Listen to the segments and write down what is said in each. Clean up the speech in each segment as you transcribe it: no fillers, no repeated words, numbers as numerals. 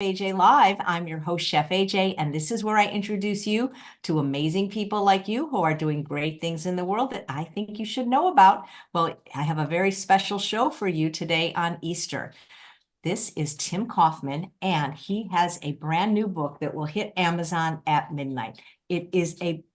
AJ Live. I'm your host, Chef AJ, and this is where I introduce you to amazing people like you who are doing great things in the world that I think you should know about. Well, I have a very special show for you today on Easter. This is Tim Kaufman, and he has a brand new book that will hit Amazon at midnight.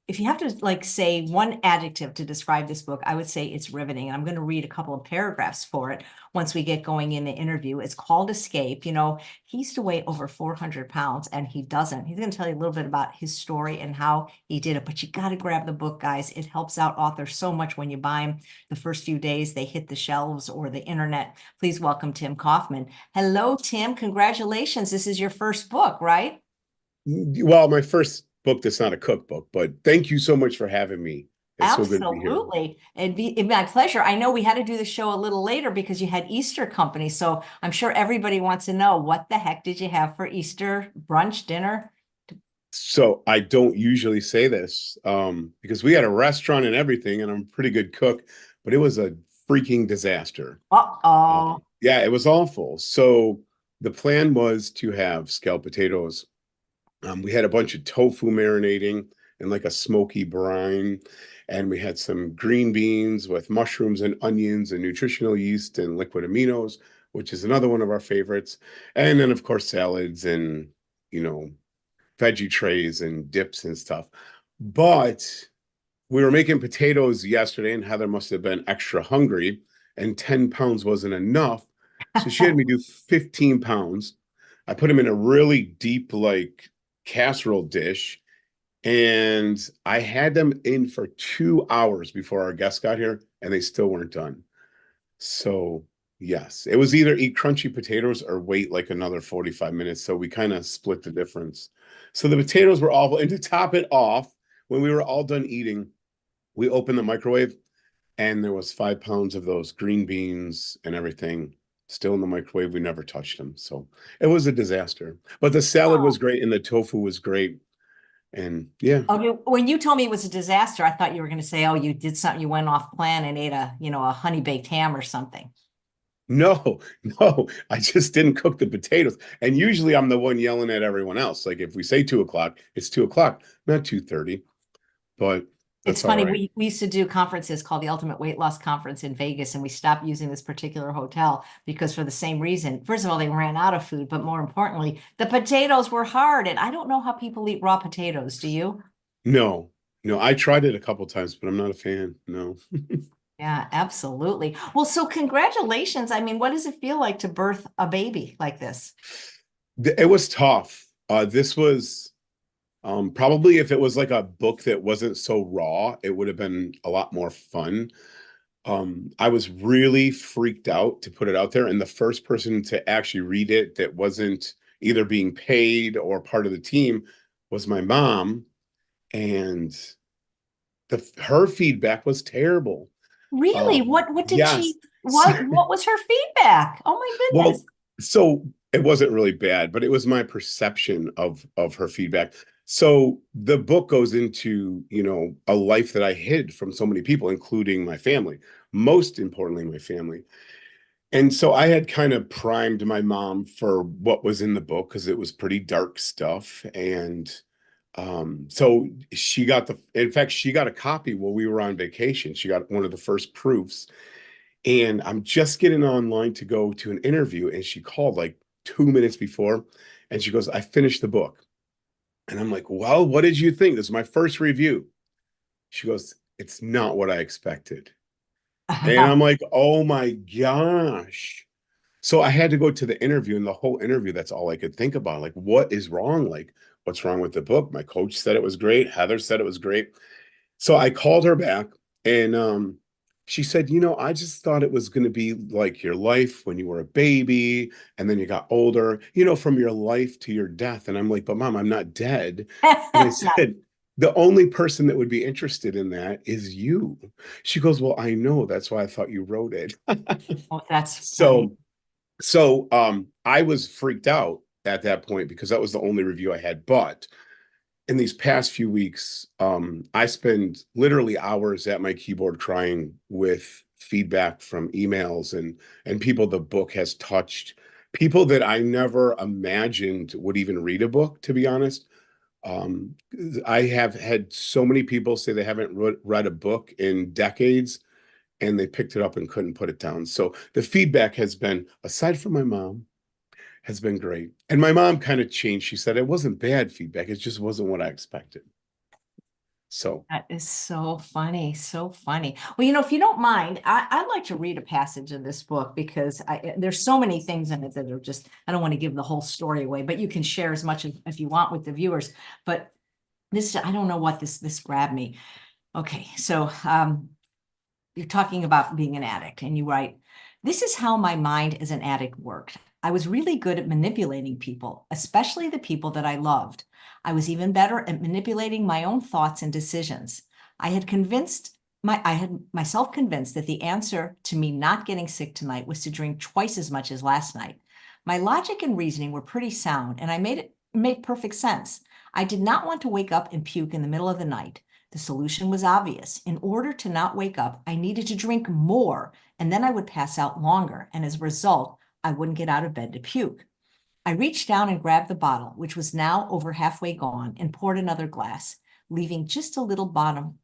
If you have to say one adjective to describe this book, I would say it's riveting. And I'm going to read a couple of paragraphs for it once we get going in the interview. It's called Escape. He used to weigh over 400 pounds and he doesn't. He's going to tell you a little bit about his story and how he did it, but you got to grab the book, guys. It helps out authors so much when you buy them. The first few days they hit the shelves or the internet. Please welcome Tim Kaufman. Hello, Tim. Congratulations. This is your first book, right? Well, my first book that's not a cookbook, but thank you so much for having me. It's so good to be here. Absolutely. It'd be my pleasure. I know we had to do the show a little later because you had Easter company. So I'm sure everybody wants to know, what the heck did you have for Easter brunch, dinner? So I don't usually say this because we had a restaurant and everything, and I'm a pretty good cook, but it was a freaking disaster. Uh-oh. Yeah, it was awful. So the plan was to have scalloped potatoes. We had a bunch of tofu marinating in like a smoky brine. And we had some green beans with mushrooms and onions and nutritional yeast and liquid aminos, which is another one of our favorites. And then, of course, salads and, you know, veggie trays and dips and stuff. But we were making potatoes yesterday, and Heather must have been extra hungry, and 10 pounds wasn't enough. So she had me do 15 pounds. I put them in a really deep, like, casserole dish, and I had them in for 2 hours before our guests got here, and they still weren't done. So, yes, it was either eat crunchy potatoes or wait like another 45 minutes. So we kind of split the difference. So the potatoes were awful. And to top it off, when we were all done eating, we opened the microwave and there was 5 pounds of those green beans and everything still in the microwave. We never touched them. So it was a disaster. But the salad was great and the tofu was great. And yeah. Okay, when you told me it was a disaster, I thought you were going to say, oh, you did something, you went off plan and ate a honey baked ham or something. No, no, I just didn't cook the potatoes. And usually I'm the one yelling at everyone else. Like if we say 2 o'clock, it's 2 o'clock, not 2:30. But It's that's all funny, right. we used to do conferences called the Ultimate Weight Loss Conference in Vegas, and we stopped using this particular hotel because for the same reason. First of all, they ran out of food, but more importantly, the potatoes were hard. And I don't know how people eat raw potatoes. Do you? No, no, I tried it a couple times, but I'm not a fan. No. Yeah, absolutely. Well, so congratulations. I mean, what does it feel like to birth a baby like this? It was tough. This was probably if it was like a book that wasn't so raw, it would have been a lot more fun. I was really freaked out to put it out there, and the first person to actually read it that wasn't either being paid or part of the team was my mom, and her feedback was terrible. Really? What did Yes. she what was her feedback? Oh my Well, goodness. so it wasn't really bad, but it was my perception of her feedback. So the book goes into, a life that I hid from so many people, including my family, most importantly, my family. And so I had kind of primed my mom for what was in the book because it was pretty dark stuff. And so in fact, she got a copy while we were on vacation. She got one of the first proofs. And I'm just getting online to go to an interview. And she called like 2 minutes before. And she goes, I finished the book. And I'm like, well, what did you think? This is my first review. She goes, it's not what I expected. And I'm like, oh my gosh. So I had to go to the interview, and the whole interview, that's all I could think about. Like, what is wrong? Like, what's wrong with the book? My coach said it was great. Heather said it was great. So I called her back, and she said, I just thought it was going to be like your life when you were a baby and then you got older, from your life to your death. And I'm like, but mom, I'm not dead. And I No. said, the only person that would be interested in that is you. She goes, well, I know. That's why I thought you wrote it. Oh, that's funny. So I was freaked out at that point because that was the only review I had. But in these past few weeks, I spend literally hours at my keyboard crying with feedback from emails and people the book has touched People that I never imagined would even read a book, to be honest. Um, I have had so many people say they haven't read a book in decades and they picked it up and couldn't put it down. So the feedback has been, aside from my mom, has been great. And my mom kind of changed. She said it wasn't bad feedback, it just wasn't what I expected. So That is so funny, so funny. Well, if you don't mind, I'd like to read a passage in this book because there's so many things in it that are just, I don't want to give the whole story away, but you can share as much as if you want with the viewers. But this, I don't know what this grabbed me. Okay, so you're talking about being an addict, and you write, "This is how my mind as an addict worked. I was really good at manipulating people, especially the people that I loved. I was even better at manipulating my own thoughts and decisions. I had myself convinced that the answer to me not getting sick tonight was to drink twice as much as last night. My logic and reasoning were pretty sound, and I made perfect sense. I did not want to wake up and puke in the middle of the night. The solution was obvious. In order to not wake up, I needed to drink more, and then I would pass out longer. And as a result, I wouldn't get out of bed to puke. I reached down and grabbed the bottle, which was now over halfway gone, and poured another glass, leaving just a little bottom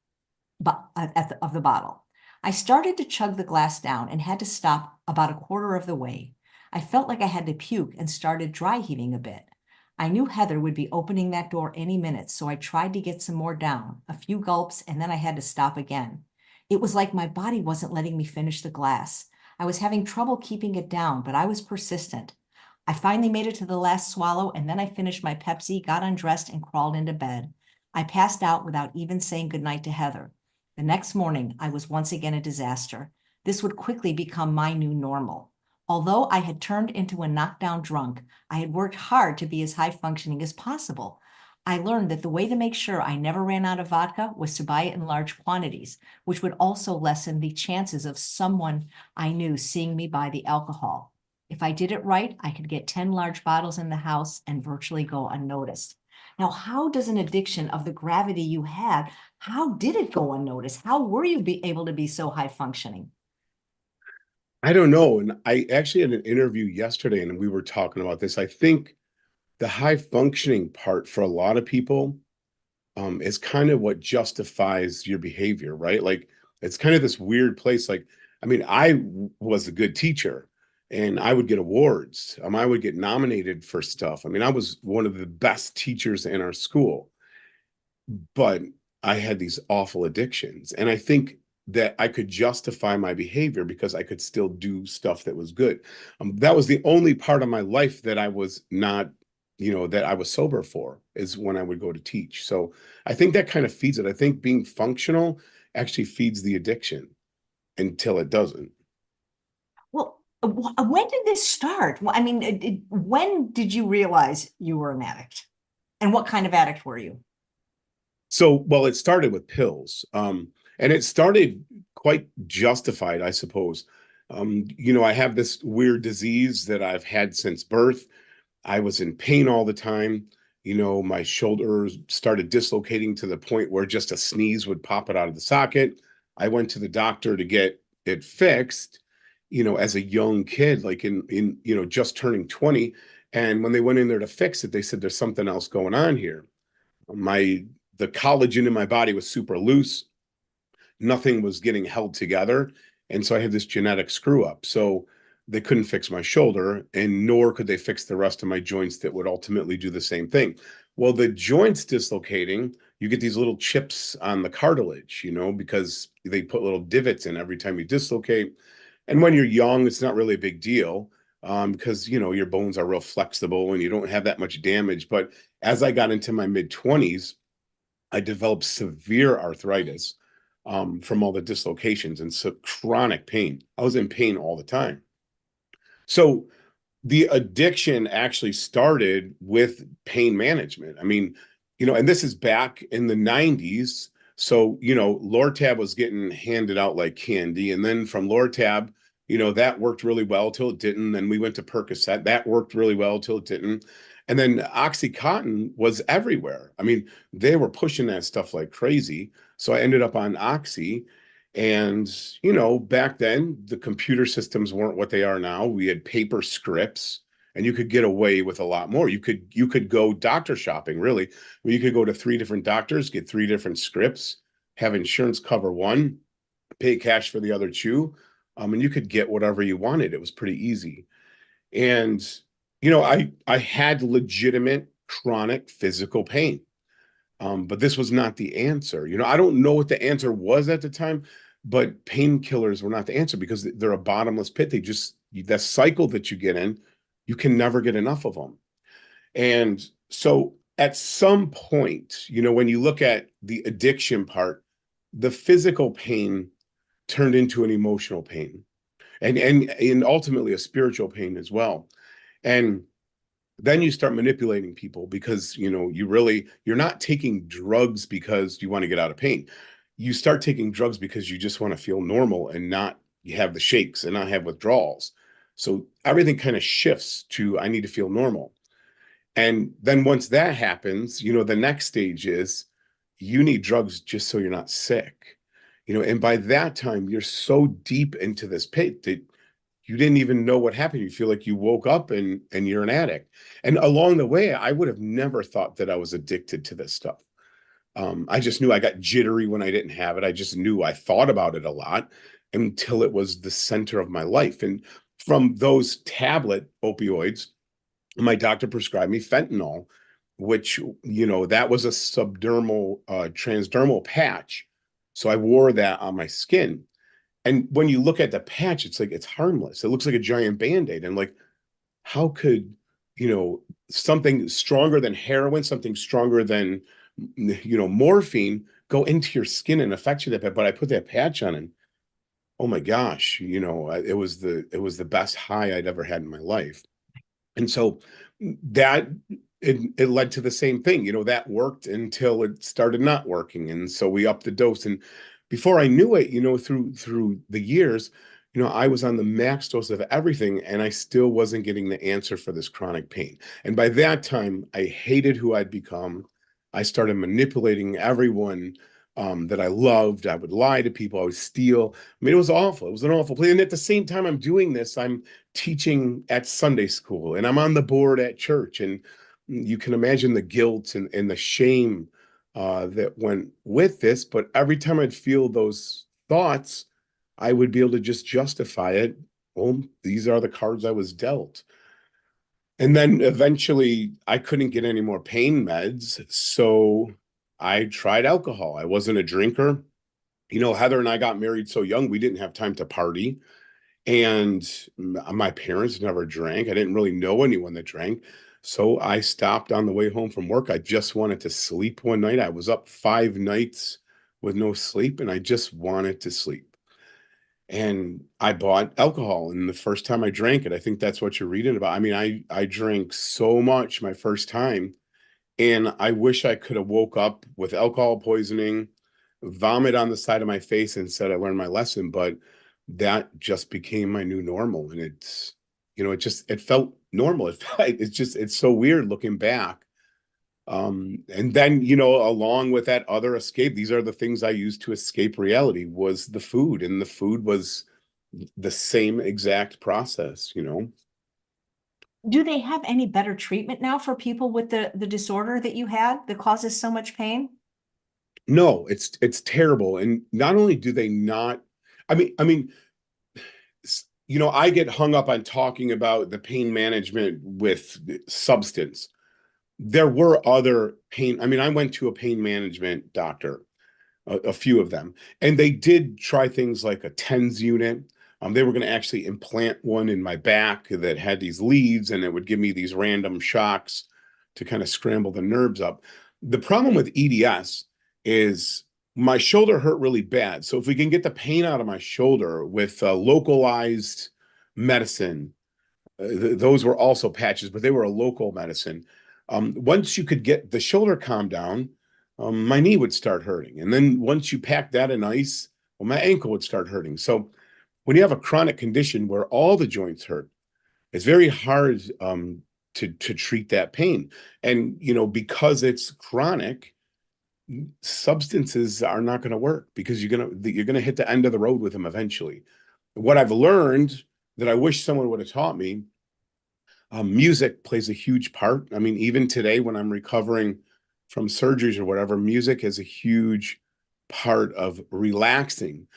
of the bottle. I started to chug the glass down and had to stop about a quarter of the way. I felt like I had to puke and started dry heaving a bit. I knew Heather would be opening that door any minute, so I tried to get some more down, a few gulps, and then I had to stop again. It was like my body wasn't letting me finish the glass. I was having trouble keeping it down, but I was persistent. I finally made it to the last swallow, and then I finished my Pepsi, got undressed, and crawled into bed. I passed out without even saying goodnight to Heather. The next morning, I was once again a disaster. This would quickly become my new normal. Although I had turned into a knockdown drunk, I had worked hard to be as high functioning as possible. I learned that the way to make sure I never ran out of vodka was to buy it in large quantities, which would also lessen the chances of someone I knew seeing me buy the alcohol. If I did it right, I could get 10 large bottles in the house and virtually go unnoticed. Now, how does an addiction of the gravity you had, how did it go unnoticed? How were you able to be so high functioning? I don't know. And I actually had an interview yesterday and we were talking about this. I think the high functioning part for a lot of people is kind of what justifies your behavior, right? Like it's kind of this weird place. Like, I mean, was a good teacher and I would get awards. I would get nominated for stuff. I mean, I was one of the best teachers in our school, but I had these awful addictions. And I think that I could justify my behavior because I could still do stuff that was good. That was the only part of my life that I was not, that I was sober for is when I would go to teach. So I think that kind of feeds it. I think being functional actually feeds the addiction until it doesn't. Well, when did this start? Well, I mean, when did you realize you were an addict? And what kind of addict were you? So, well, it started with pills, and it started quite justified, I suppose. I have this weird disease that I've had since birth. I was in pain all the time. My shoulders started dislocating to the point where just a sneeze would pop it out of the socket. I went to the doctor to get it fixed, as a young kid, like in just turning 20. And when they went in there to fix it, they said there's something else going on here. My the collagen in my body was super loose. Nothing was getting held together. And so I had this genetic screw up. So they couldn't fix my shoulder, and nor could they fix the rest of my joints that would ultimately do the same thing. Well, the joints dislocating, you get these little chips on the cartilage, because they put little divots in every time you dislocate. And when you're young, it's not really a big deal, because, your bones are real flexible and you don't have that much damage. But as I got into my mid 20s, I developed severe arthritis from all the dislocations and so chronic pain. I was in pain all the time. So the addiction actually started with pain management. I mean, and this is back in the 90s. So, Lortab was getting handed out like candy. And then from Lortab, that worked really well till it didn't. Then we went to Percocet. That worked really well till it didn't. And then Oxycontin was everywhere. I mean, they were pushing that stuff like crazy. So I ended up on Oxy. And, back then the computer systems weren't what they are now. We had paper scripts. and you could get away with a lot more. You could go doctor shopping, really, where you could go to 3 different doctors, get 3 different scripts, have insurance cover one, pay cash for the other two, and you could get whatever you wanted. It was pretty easy. And I had legitimate chronic physical pain. But this was not the answer. I don't know what the answer was at the time, but painkillers were not the answer because they're a bottomless pit. That cycle that you get in, you can never get enough of them. And so at some point, when you look at the addiction part, the physical pain turned into an emotional pain and ultimately a spiritual pain as well. And then you start manipulating people because you're not taking drugs because you want to get out of pain. You start taking drugs because you just want to feel normal and not you have the shakes and not have withdrawals. So everything kind of shifts to I need to feel normal. And then once that happens, the next stage is you need drugs just so you're not sick. And by that time you're so deep into this pit that you didn't even know what happened. You feel like you woke up and you're an addict. And along the way, I would have never thought that I was addicted to this stuff. I just knew I got jittery when I didn't have it. I just knew I thought about it a lot until it was the center of my life. And from those tablet opioids, my doctor prescribed me fentanyl, which, that was a subdermal, transdermal patch. So I wore that on my skin. And when you look at the patch, it's like it's harmless. It looks like a giant Band-Aid. And like, how could, something stronger than heroin, something stronger than, morphine go into your skin and affect you that bad? But I put that patch on and oh my gosh, it was the best high I'd ever had in my life. And so that it led to the same thing, that worked until it started not working. And so we upped the dose. And before I knew it, through the years, I was on the max dose of everything and I still wasn't getting the answer for this chronic pain. And by that time, I hated who I'd become. I started manipulating everyone that I loved. I would lie to people. I would steal. I mean, it was awful. It was an awful place. And at the same time I'm doing this, I'm teaching at Sunday school and I'm on the board at church. And you can imagine the guilt and the shame that went with this. But every time I'd feel those thoughts, I would be able to just justify it. Well, these are the cards I was dealt. And then eventually I couldn't get any more pain meds. So I tried alcohol. I wasn't a drinker. Heather and I got married so young, we didn't have time to party. And my parents never drank. I didn't really know anyone that drank. So I stopped on the way home from work. I just wanted to sleep one night. I was up 5 nights with no sleep, and I just wanted to sleep. And I bought alcohol. And the first time I drank it, I think that's what you're reading about. I mean, I drank so much my first time, and I wish I could have woke up with alcohol poisoning, vomit on the side of my face, and said I learned my lesson. But that just became my new normal. And it felt normal. It's so weird looking back. And then, along with that other escape, these are the things I used to escape reality was the food. And the food was the same exact process. Do they have any better treatment now for people with the disorder that you had that causes so much pain? No, it's terrible. And not only do they not, I mean, I get hung up on talking about the pain management with substance. There were other pain. I mean, I went to a pain management doctor, a few of them, and they did try things like a TENS unit. They were going to actually implant one in my back that had these leads, and it would give me these random shocks to kind of scramble the nerves up. The problem with EDS is my shoulder hurt really bad. So if we can get the pain out of my shoulder with localized medicine, those were also patches, but they were a local medicine. Once you could get the shoulder calmed down, my knee would start hurting. And then once you pack that in ice, well, my ankle would start hurting. So when you have a chronic condition where all the joints hurt, it's very hard to treat that pain. And, because it's chronic, substances are not going to work because you're gonna hit the end of the road with them eventually. What I've learned that I wish someone would have taught me, Music plays a huge part. I mean, even today when I'm recovering from surgeries or whatever, music is a huge part of relaxing.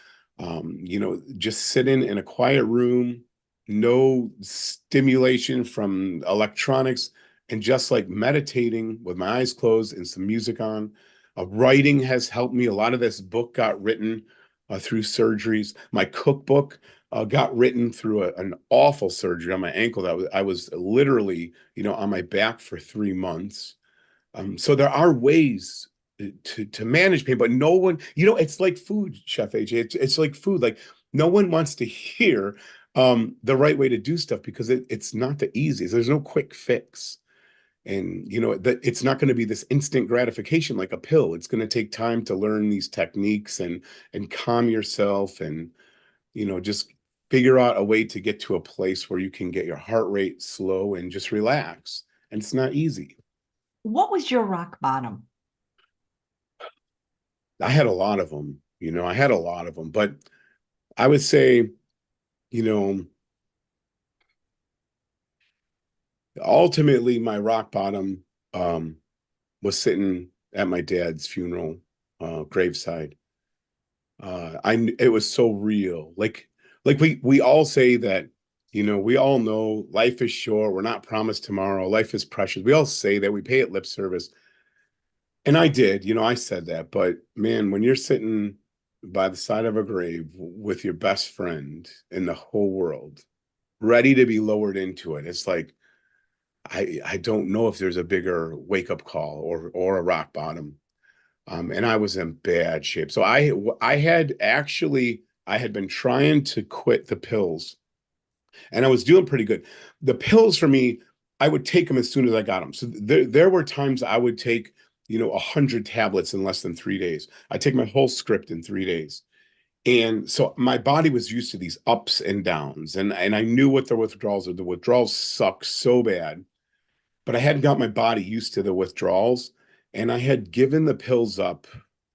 Just sitting in a quiet room, no stimulation from electronics, and just like meditating with my eyes closed and some music on. Writing has helped me. A lot of this book got written through surgeries. My cookbook got written through an awful surgery on my ankle. I was literally, on my back for 3 months. So there are ways to manage pain, but no one, it's like food, Chef AJ. It's like food. Like no one wants to hear the right way to do stuff because it's not the easiest. There's no quick fix. And that it's not going to be this instant gratification like a pill. It's going to take time to learn these techniques and calm yourself and just figure out a way to get to a place where you can get your heart rate slow and just relax. And it's not easy. What was your rock bottom? I had a lot of them, I had a lot of them, but I would say, you know, ultimately my rock bottom was sitting at my dad's funeral graveside. It was so real. Like we all say that, we all know life is short. We're not promised tomorrow. Life is precious. We all say that. We pay it lip service. And I did, I said that. But man, when you're sitting by the side of a grave with your best friend in the whole world, ready to be lowered into it, it's like I don't know if there's a bigger wake up call or a rock bottom. And I was in bad shape. So I had been trying to quit the pills, and I was doing pretty good. The pills for me, I would take them as soon as I got them. So there were times I would take 100 tablets in less than 3 days. I take my whole script in 3 days. And so my body was used to these ups and downs, and I knew what the withdrawals are. The withdrawals suck so bad, but I hadn't got my body used to the withdrawals, and I had given the pills up.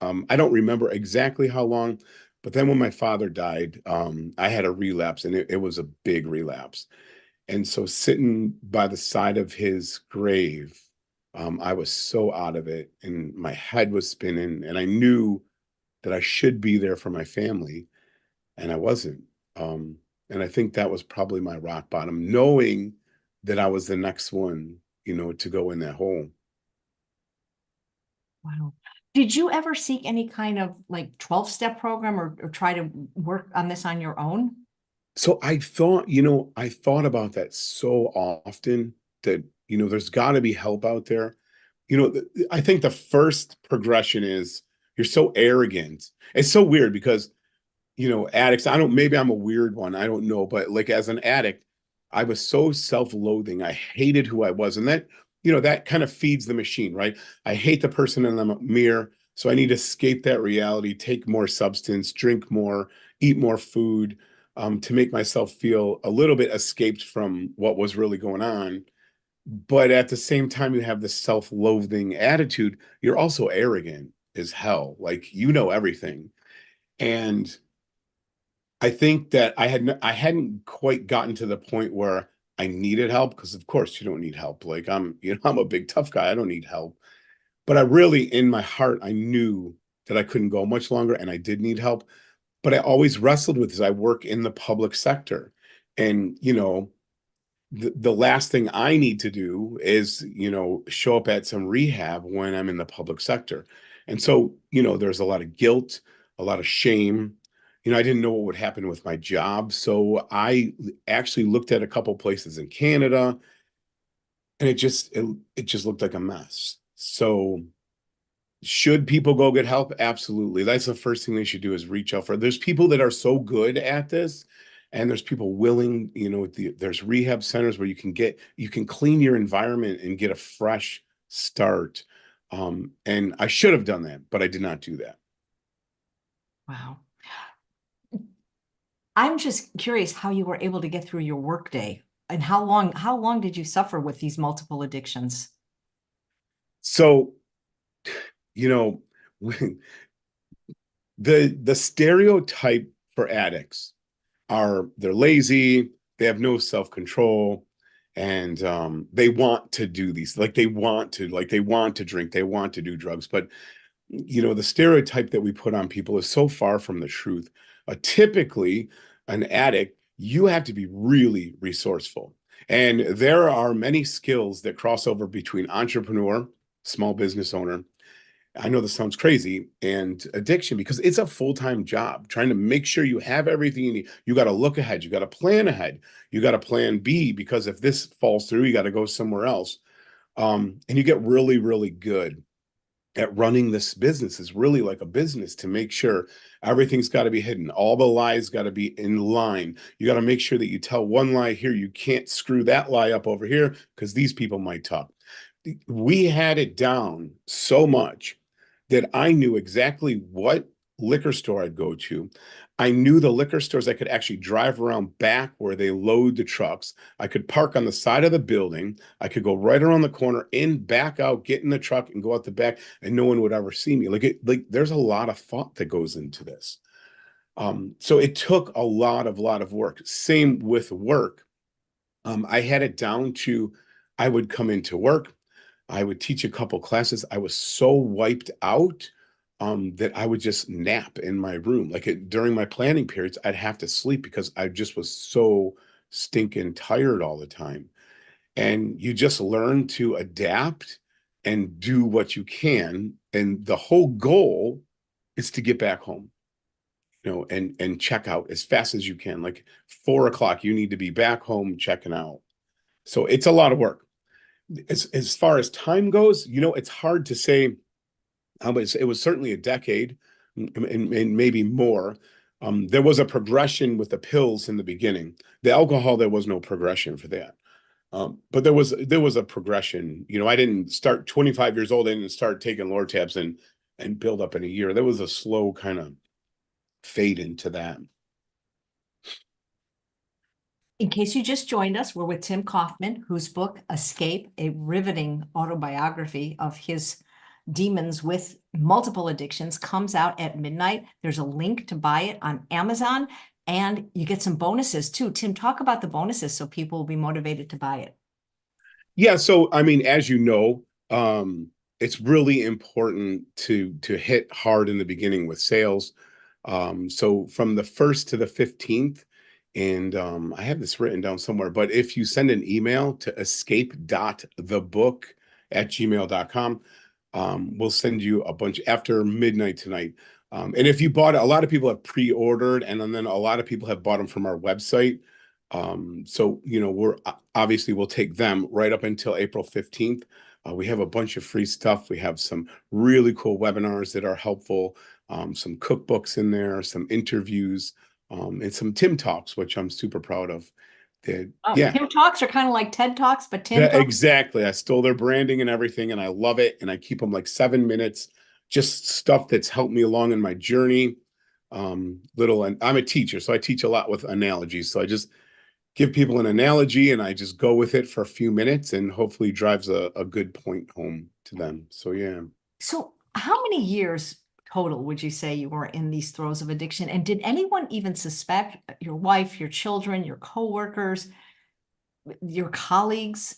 I don't remember exactly how long, but then when my father died, I had a relapse, and it was a big relapse. And so sitting by the side of his grave, I was so out of it, and my head was spinning, and I knew that I should be there for my family, and I wasn't. Um, and I think that was probably my rock bottom, knowing that I was the next one, to go in that hole. Wow. Did you ever seek any kind of like 12-step program or try to work on this on your own? So I thought about that so often that, there's got to be help out there. I think the first progression is you're so arrogant. It's so weird because addicts, maybe I'm a weird one, I don't know, but like as an addict, I was so self-loathing. I hated who I was. And that kind of feeds the machine, right? I hate the person in the mirror. So I need to escape that reality, take more substance, drink more, eat more food, to make myself feel a little bit escaped from what was really going on. But at the same time, you have this self-loathing attitude. You're also arrogant as hell. Like, everything. And I think that I hadn't quite gotten to the point where I needed help because of course you don't need help. Like I'm a big tough guy. I don't need help. But I really in my heart I knew that I couldn't go much longer and I did need help. But I always wrestled with this. I work in the public sector. And the last thing I need to do is, show up at some rehab when I'm in the public sector. And so, there's a lot of guilt, a lot of shame. I didn't know what would happen with my job. So I actually looked at a couple places in Canada and it just looked like a mess. So should people go get help? Absolutely. That's the first thing they should do is reach out for. There's people that are so good at this, and there's people willing, there's rehab centers where you can clean your environment and get a fresh start. And I should have done that, but I did not do that. Wow. I'm just curious how you were able to get through your workday and how long did you suffer with these multiple addictions? So, you know, the stereotype for addicts are they're lazy, they have no self-control, and they want to do these, like they want to drink, they want to do drugs, but the stereotype that we put on people is so far from the truth. Typically, an addict, you have to be really resourceful. And there are many skills that cross over between entrepreneur, small business owner. I know this sounds crazy, and addiction, because it's a full-time job trying to make sure you have everything you need. You got to look ahead, you got to plan ahead, you got to plan B, because if this falls through, you got to go somewhere else. And you get really, really good at running this business. Is really like a business, to make sure everything's got to be hidden. All the lies got to be in line. You got to make sure that you tell one lie here. You can't screw that lie up over here, because these people might talk. We had it down so much that I knew exactly what liquor store I'd go to. I knew the liquor stores I could actually drive around back where they load the trucks. I could park on the side of the building. I could go right around the corner, in, back out, get in the truck and go out the back, and no one would ever see me. Like there's a lot of thought that goes into this. So it took a lot of work. Same with work. I had it down to, I would come into work, I would teach a couple classes. I was so wiped out that I would just nap in my room. During my planning periods, I'd have to sleep because I just was so stinking tired all the time. And you just learn to adapt and do what you can. And the whole goal is to get back home, and check out as fast as you can. Like 4 o'clock, you need to be back home checking out. So it's a lot of work. As far as time goes, it's hard to say how much. It was certainly a decade, and maybe more. There was a progression with the pills in the beginning. The alcohol, there was no progression for that. But there was a progression. I didn't start 25 years old and start taking Lortabs and build up in a year. There was a slow kind of fade into that. In case you just joined us, we're with Tim Kaufman, whose book, Escape, a riveting autobiography of his demons with multiple addictions, comes out at midnight. There's a link to buy it on Amazon, and you get some bonuses too. Tim, talk about the bonuses so people will be motivated to buy it. Yeah, so I mean, as you know, it's really important to hit hard in the beginning with sales. So from the 1st to the 15th, and I have this written down somewhere, but if you send an email to escape.thebook@gmail.com, we'll send you a bunch after midnight tonight. And if you bought it, a lot of people have pre-ordered, and then a lot of people have bought them from our website. So, we're obviously, we'll take them right up until April 15th. We have a bunch of free stuff. We have some really cool webinars that are helpful, some cookbooks in there, some interviews, and some Tim Talks, which I'm super proud of. That, Oh, yeah, Tim Talks are kind of like TED Talks, but Tim that Talks. exactly. I stole their branding and everything, and I love it. And I keep them like 7 minutes, just stuff that's helped me along in my journey. And I'm a teacher, so I teach a lot with analogies. So I just give people an analogy, and I just go with it for a few minutes, and hopefully drives a good point home to them. So yeah. So, how many years total would you say you were in these throes of addiction? And did anyone even suspect, your wife, your children, your coworkers, your colleagues?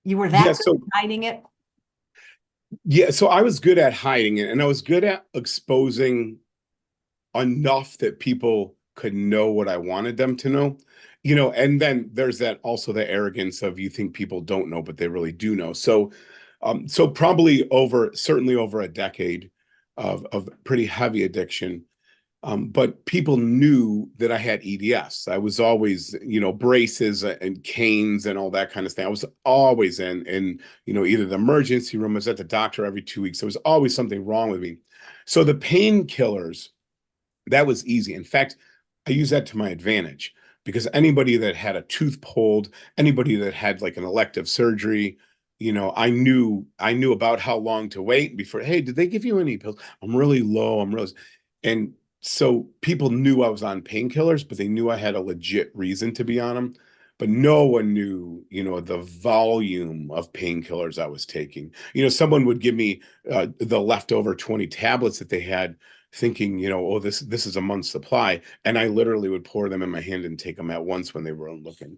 You were Yeah. that good So at hiding it? yeah. So I was good at hiding it, and I was good at exposing enough that people could know what I wanted them to know. And then there's that also the arrogance of, you think people don't know, but they really do know. So probably certainly over a decade of pretty heavy addiction. But people knew that I had EDS. I was always, braces and canes and all that kind of thing. I was always in, either the emergency room. I was at the doctor every 2 weeks. There was always something wrong with me. So the painkillers, that was easy. In fact, I use that to my advantage, because anybody that had a tooth pulled, anybody that had like an elective surgery, I knew about how long to wait before. Hey, did they give you any pills? I'm really low. And so people knew I was on painkillers, but they knew I had a legit reason to be on them. But no one knew, the volume of painkillers I was taking. Someone would give me the leftover 20 tablets that they had, thinking, oh, this is a month's supply, and I literally would pour them in my hand and take them at once when they weren't looking.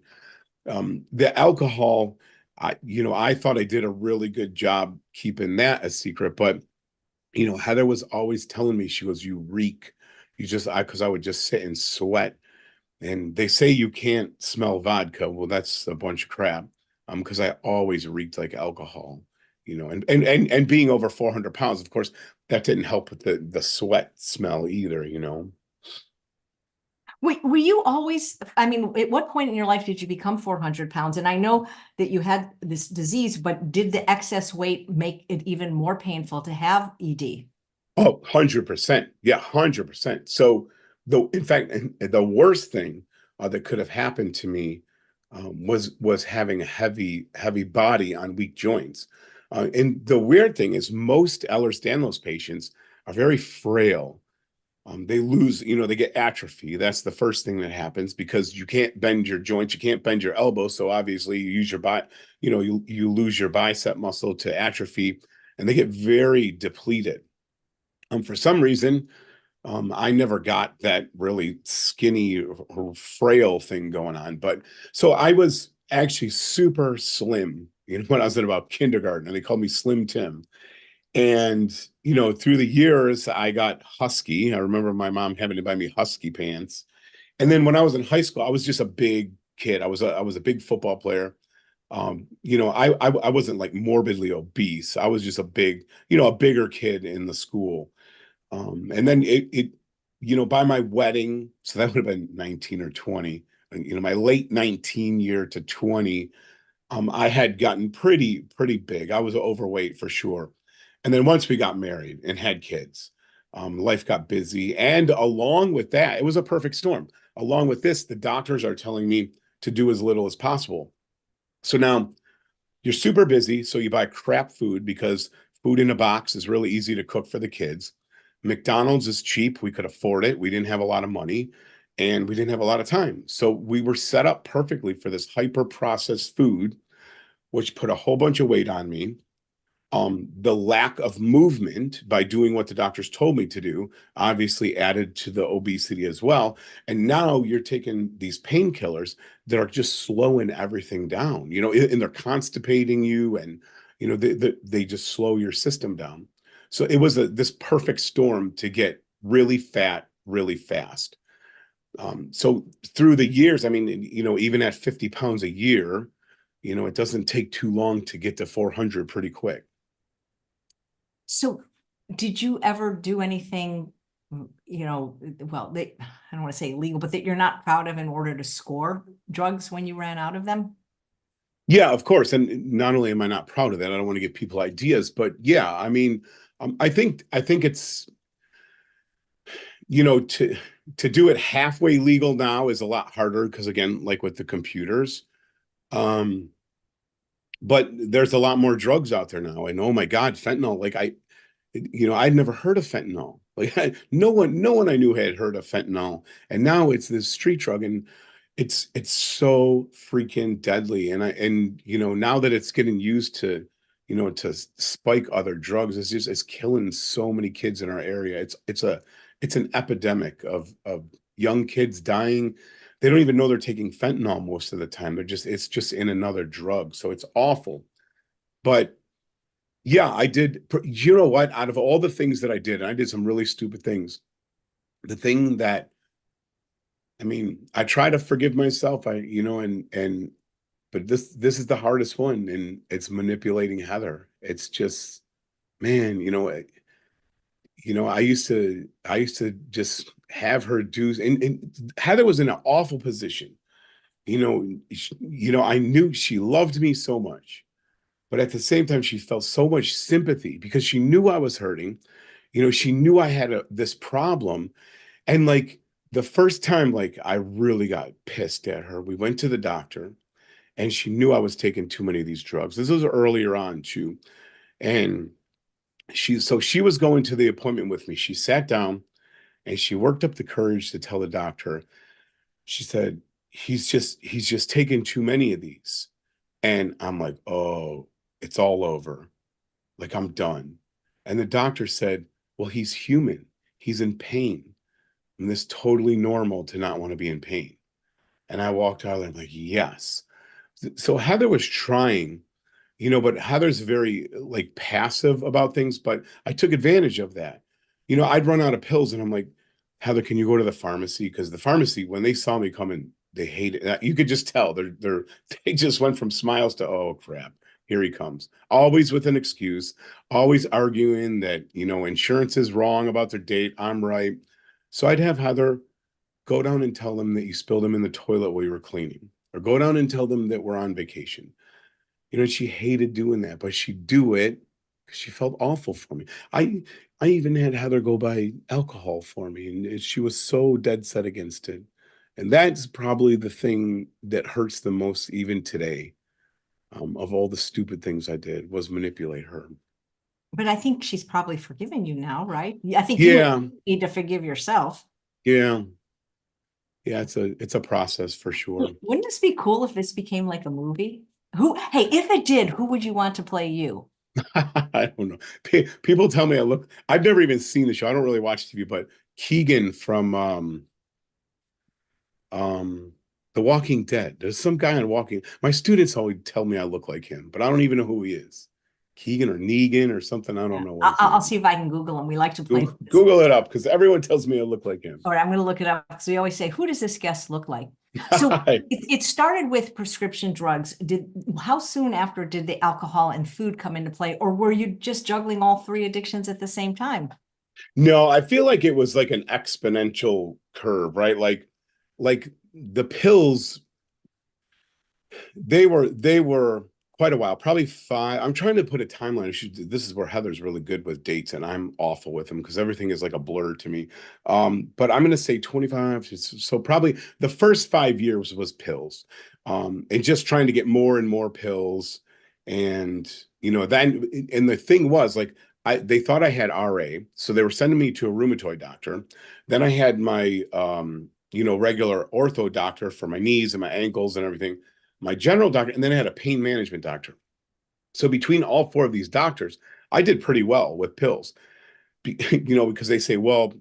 The alcohol, I thought I did a really good job keeping that a secret, but Heather was always telling me, she goes, "You reek." Because I would just sit and sweat. And they say you can't smell vodka. Well, that's a bunch of crap. Because I always reeked like alcohol, and being over 400 pounds, of course, that didn't help with the sweat smell either. Were you always, I mean, at what point in your life did you become 400 pounds? And I know that you had this disease, but did the excess weight make it even more painful to have ED? Oh, 100%. Yeah, 100%. So in fact, the worst thing that could have happened to me was having a heavy body on weak joints. And the weird thing is most Ehlers-Danlos patients are very frail. They lose, they get atrophy. That's the first thing that happens because you can't bend your joints, you can't bend your elbow. So obviously you use your you lose your bicep muscle to atrophy, and they get very depleted. For some reason, I never got that really skinny or frail thing going on. But so I was actually super slim, when I was in about kindergarten, and they called me Slim Tim. And, through the years, I got husky. I remember my mom having to buy me husky pants. And then when I was in high school, I was just a big kid. I was a big football player. I wasn't like morbidly obese. I was just a bigger kid in the school. And then by my wedding, so that would have been 19 or 20, and, my late 19 year to 20, I had gotten pretty big. I was overweight for sure. And then once we got married and had kids, life got busy. And along with that, it was a perfect storm. Along with this, the doctors are telling me to do as little as possible. So now you're super busy, so you buy crap food because food in a box is really easy to cook for the kids. McDonald's is cheap. We could afford it. We didn't have a lot of money and we didn't have a lot of time. So we were set up perfectly for this hyper processed food, which put a whole bunch of weight on me. The lack of movement by doing what the doctors told me to do obviously added to the obesity as well. And now you're taking these painkillers that are just slowing everything down, and they're constipating you, and they just slow your system down. So it was this perfect storm to get really fat really fast. So through the years, I mean, even at 50 pounds a year, it doesn't take too long to get to 400 pretty quick. So did you ever do anything, well, I don't want to say illegal, but that you're not proud of in order to score drugs when you ran out of them? Yeah, of course. And not only am I not proud of that, I don't want to give people ideas, but yeah, I mean, I think it's, to do it halfway legal now is a lot harder because again, like with the computers, um, but there's a lot more drugs out there now. And oh my God, fentanyl, like I'd never heard of fentanyl. Like no one I knew had heard of fentanyl. And now it's this street drug, and it's so freaking deadly. And now that it's getting used to spike other drugs, it's killing so many kids in our area. It's an epidemic of young kids dying. They don't even know they're taking fentanyl most of the time. It's just in another drug. So it's awful. But yeah, I did. You know what? Out of all the things that I did, and I did some really stupid things. The thing that, I mean, I try to forgive myself. But this is the hardest one, and it's manipulating Heather. It's just, man, I used to just have her do, and Heather was in an awful position. I knew she loved me so much, but at the same time, she felt so much sympathy because she knew I was hurting. She knew I had this problem. And like the first time, like I really got pissed at her, we went to the doctor and she knew I was taking too many of these drugs. This was earlier on too. And she was going to the appointment with me. She sat down and she worked up the courage to tell the doctor, she said, he's just taking too many of these. And I'm like, oh, it's all over. Like I'm done. And the doctor said, well, he's human. He's in pain. And this totally normal to not want to be in pain. And I walked out and I'm like, yes. So Heather was trying, but Heather's very like passive about things, but I took advantage of that. I'd run out of pills and I'm like, Heather, can you go to the pharmacy? Because the pharmacy, when they saw me coming, they hated it. You could just tell they just went from smiles to, oh crap, here he comes. Always with an excuse, always arguing that, insurance is wrong about their date. I'm right. So I'd have Heather go down and tell them that you spilled them in the toilet while you were cleaning, or go down and tell them that we're on vacation. She hated doing that, but she'd do it because she felt awful for me. I even had Heather go buy alcohol for me, and she was so dead set against it. And that's probably the thing that hurts the most even today, of all the stupid things I did, was manipulate her. But I think she's probably forgiven you now, right? I think you Yeah, need to forgive yourself. yeah, yeah. It's a process for sure. Wouldn't this be cool if this became like a movie? Hey, if it did, who would you want to play you? I don't know. People tell me I look. I've never even seen the show. I don't really watch TV, but Keegan from um The Walking Dead. There's some guy on Walking. My students always tell me I look like him, but I don't even know who he is. Keegan or Negan or something. I don't Yeah. know what I'll, his I'll name see is. if I can Google him. We like to play Google, this. Google it up because everyone tells me I look like him. All right, I'm going to look it up because we always say, who does this guest look like? So it started with prescription drugs. How soon after did the alcohol and food come into play, or were you just juggling all three addictions at the same time? No, I feel like it was like an exponential curve, right? Like the pills, they were quite a while, probably five. I'm trying to put a timeline. This is where Heather's really good with dates, and I'm awful with them because everything is like a blur to me. But I'm gonna say 25. So probably the first 5 years was pills, and just trying to get more and more pills, and then and the thing was like. They thought I had RA, so they were sending me to a rheumatoid doctor. Then I had my regular ortho doctor for my knees and my ankles and everything, my general doctor, and then I had a pain management doctor. So between all four of these doctors, I did pretty well with pills. Because they say, well,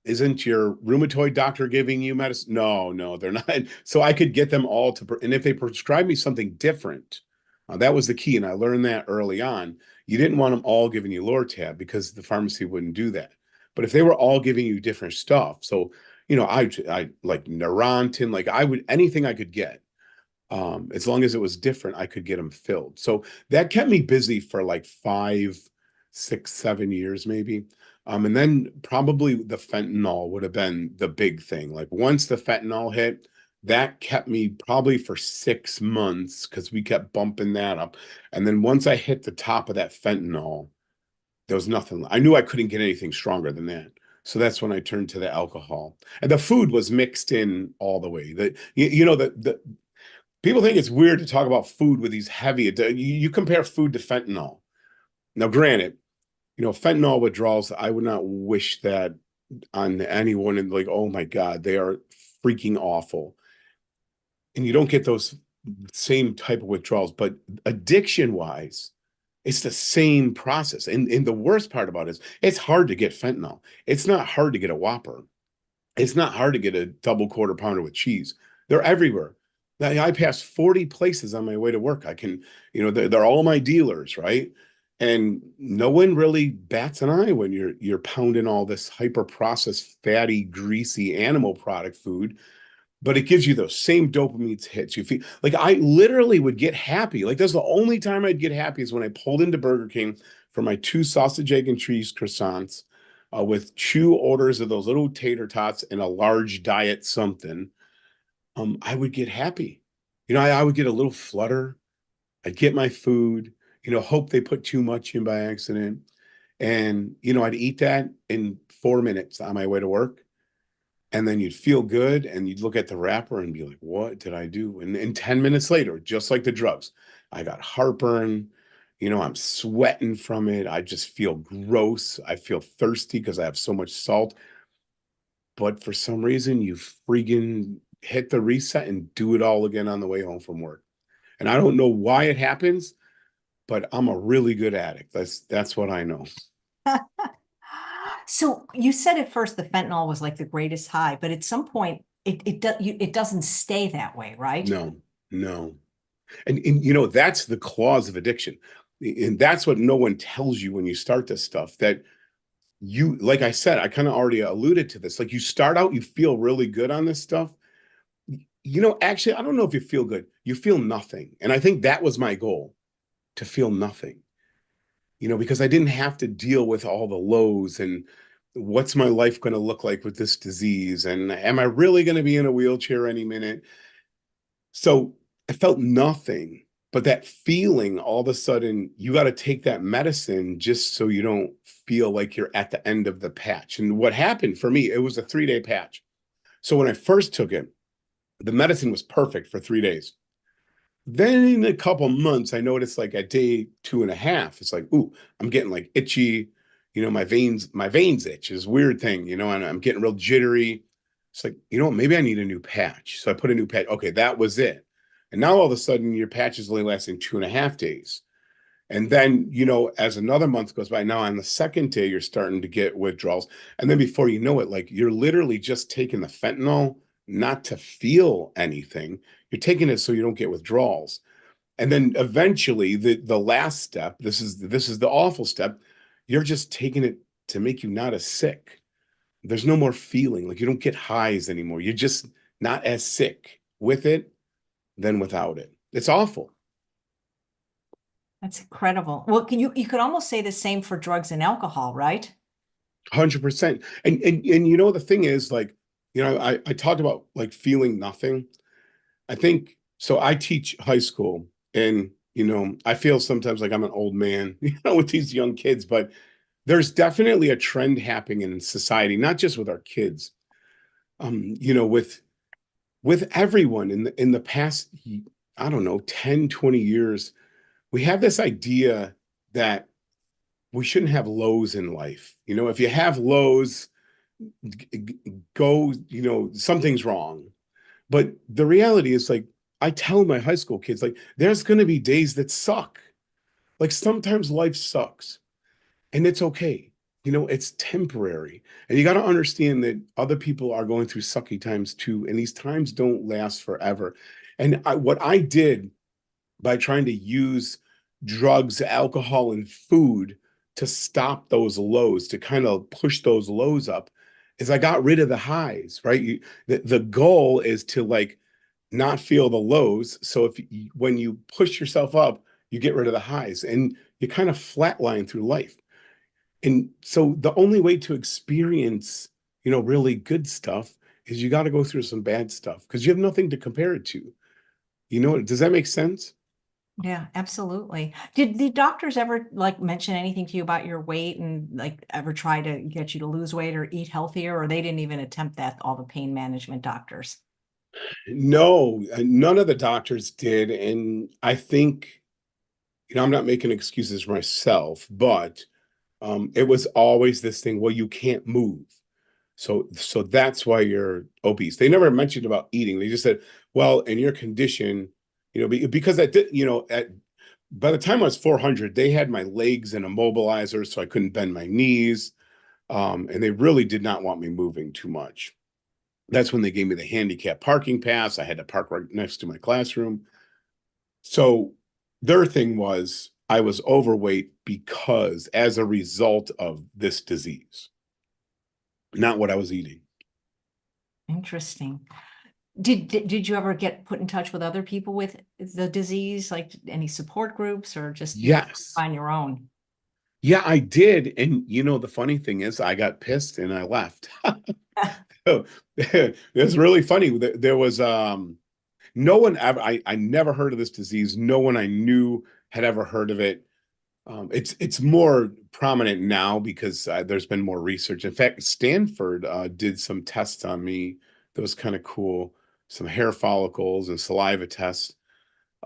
isn't your rheumatoid doctor giving you medicine? No, no, they're not. So I could get them all to, and if they prescribe me something different, that was the key. And I learned that early on. You didn't want them all giving you Lortab because the pharmacy wouldn't do that. But if they were all giving you different stuff, so, I like Neurontin, like I would, anything I could get, as long as it was different, I could get them filled. So that kept me busy for like 5, 6, 7 years, maybe. And then probably the fentanyl would have been the big thing. Like once the fentanyl hit, that kept me probably for 6 months because we kept bumping that up. And then once I hit the top of that fentanyl, there was nothing. I knew I couldn't get anything stronger than that. So that's when I turned to the alcohol. And the food was mixed in all the way. The people think it's weird to talk about food with these heavy. You compare food to fentanyl. Now, granted, fentanyl withdrawals, I would not wish that on anyone. And like, oh my God, they are freaking awful. And you don't get those same type of withdrawals. But addiction wise, it's the same process. And the worst part about it is it's hard to get fentanyl. It's not hard to get a Whopper. It's not hard to get a double quarter pounder with cheese. They're everywhere. Now, I pass 40 places on my way to work. I can, they're all my dealers, right? And no one really bats an eye when you're pounding all this hyper processed, fatty, greasy animal product food, but it gives you those same dopamine hits. You feel like I literally would get happy. Like that's the only time I'd get happy is when I pulled into Burger King for my 2 sausage, egg, and cheese croissants, with 2 orders of those little tater tots and a large diet something. I would get happy. I would get a little flutter. I'd get my food, hope they put too much in by accident. And, I'd eat that in 4 minutes on my way to work. And then you'd feel good and you'd look at the wrapper and be like, what did I do? And 10 minutes later, just like the drugs, I got heartburn. I'm sweating from it. I just feel gross. I feel thirsty because I have so much salt. But for some reason, you freaking hit the reset and do it all again on the way home from work. And I don't know why it happens, but I'm a really good addict. That's what I know. So you said at first the fentanyl was like the greatest high, but at some point it doesn't stay that way, right? No, no. And that's the clause of addiction. And that's what no one tells you when you start this stuff, that you, like I said, I kind of already alluded to this. Like, you start out, you feel really good on this stuff. Actually, I don't know if you feel good. You feel nothing. And I think that was my goal, to feel nothing, because I didn't have to deal with all the lows and what's my life going to look like with this disease? And am I really going to be in a wheelchair any minute? So I felt nothing, but that feeling, all of a sudden, you got to take that medicine just so you don't feel like you're at the end of the patch. And what happened for me, it was a 3-day patch. So when I first took it, the medicine was perfect for 3 days. Then in a couple months, I noticed, like, at day 2.5, it's like, ooh, I'm getting like itchy. My veins itch is a weird thing, and I'm getting real jittery. It's like, maybe I need a new patch. So I put a new patch. Okay, that was it. And now all of a sudden your patch is only lasting 2.5 days. And then, as another month goes by, now on the second day, you're starting to get withdrawals. And then before you know it, like, you're literally just taking the fentanyl not to feel anything. You're taking it so you don't get withdrawals. And then eventually the last step, this is the awful step, you're just taking it to make you not as sick. There's no more feeling, like, you don't get highs anymore. You're just not as sick with it than without it. It's awful. That's incredible. Well, you could almost say the same for drugs and alcohol, right? 100%. And the thing is, like, I talked about, like, feeling nothing. I think so. I teach high school, and I feel sometimes like I'm an old man, with these young kids, but there's definitely a trend happening in society, not just with our kids, with everyone in the past, I don't know, 10, 20 years. We have this idea that we shouldn't have lows in life. If you have lows, go, something's wrong. But the reality is, like, I tell my high school kids, like, there's going to be days that suck. Like, sometimes life sucks, and it's okay. It's temporary. And you got to understand that other people are going through sucky times too. And these times don't last forever. And what I did by trying to use drugs, alcohol, and food to stop those lows, to kind of push those lows up, is I got rid of the highs, right? The goal is to, like, not feel the lows. So when you push yourself up, you get rid of the highs, and you kind of flatline through life. And so the only way to experience, really good stuff is you got to go through some bad stuff, because you have nothing to compare it to. Does that make sense? Yeah, absolutely. Did the doctors ever like mention anything to you about your weight and like ever try to get you to lose weight or eat healthier, or they didn't even attempt that, all the pain management doctors? No, none of the doctors did. And I think, I'm not making excuses for myself, but it was always this thing, well, you can't move. So that's why you're obese. They never mentioned about eating. They just said, well, in your condition, because I did, by the time I was 400, they had my legs in immobilizers, so I couldn't bend my knees. And they really did not want me moving too much. That's when they gave me the handicap parking pass. I had to park right next to my classroom. So their thing was, I was overweight because, as a result of this disease, not what I was eating. Interesting. Did you ever get put in touch with other people with the disease, like any support groups, or just you Yes. on your own? Yeah, I did. And the funny thing is, I got pissed and I left. So, it was really funny. There was no one ever, I never heard of this disease. No one I knew had ever heard of it. It's more prominent now because there's been more research. In fact, Stanford did some tests on me that was kind of cool, some hair follicles and saliva tests.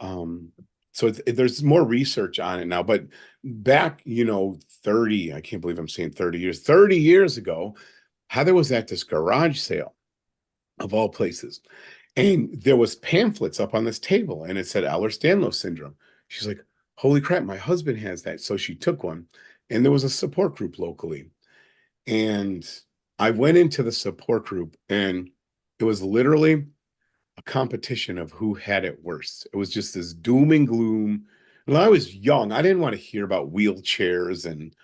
Um, so there's more research on it now. But back, 30, I can't believe I'm saying 30 years, 30 years ago, Heather was at this garage sale of all places. And there was pamphlets up on this table, and it said Ehlers-Danlos syndrome. She's like, holy crap, my husband has that. So she took one, and there was a support group locally. And I went into the support group, and it was literally a competition of who had it worse. It was just this doom and gloom. When I was young, I didn't want to hear about wheelchairs and,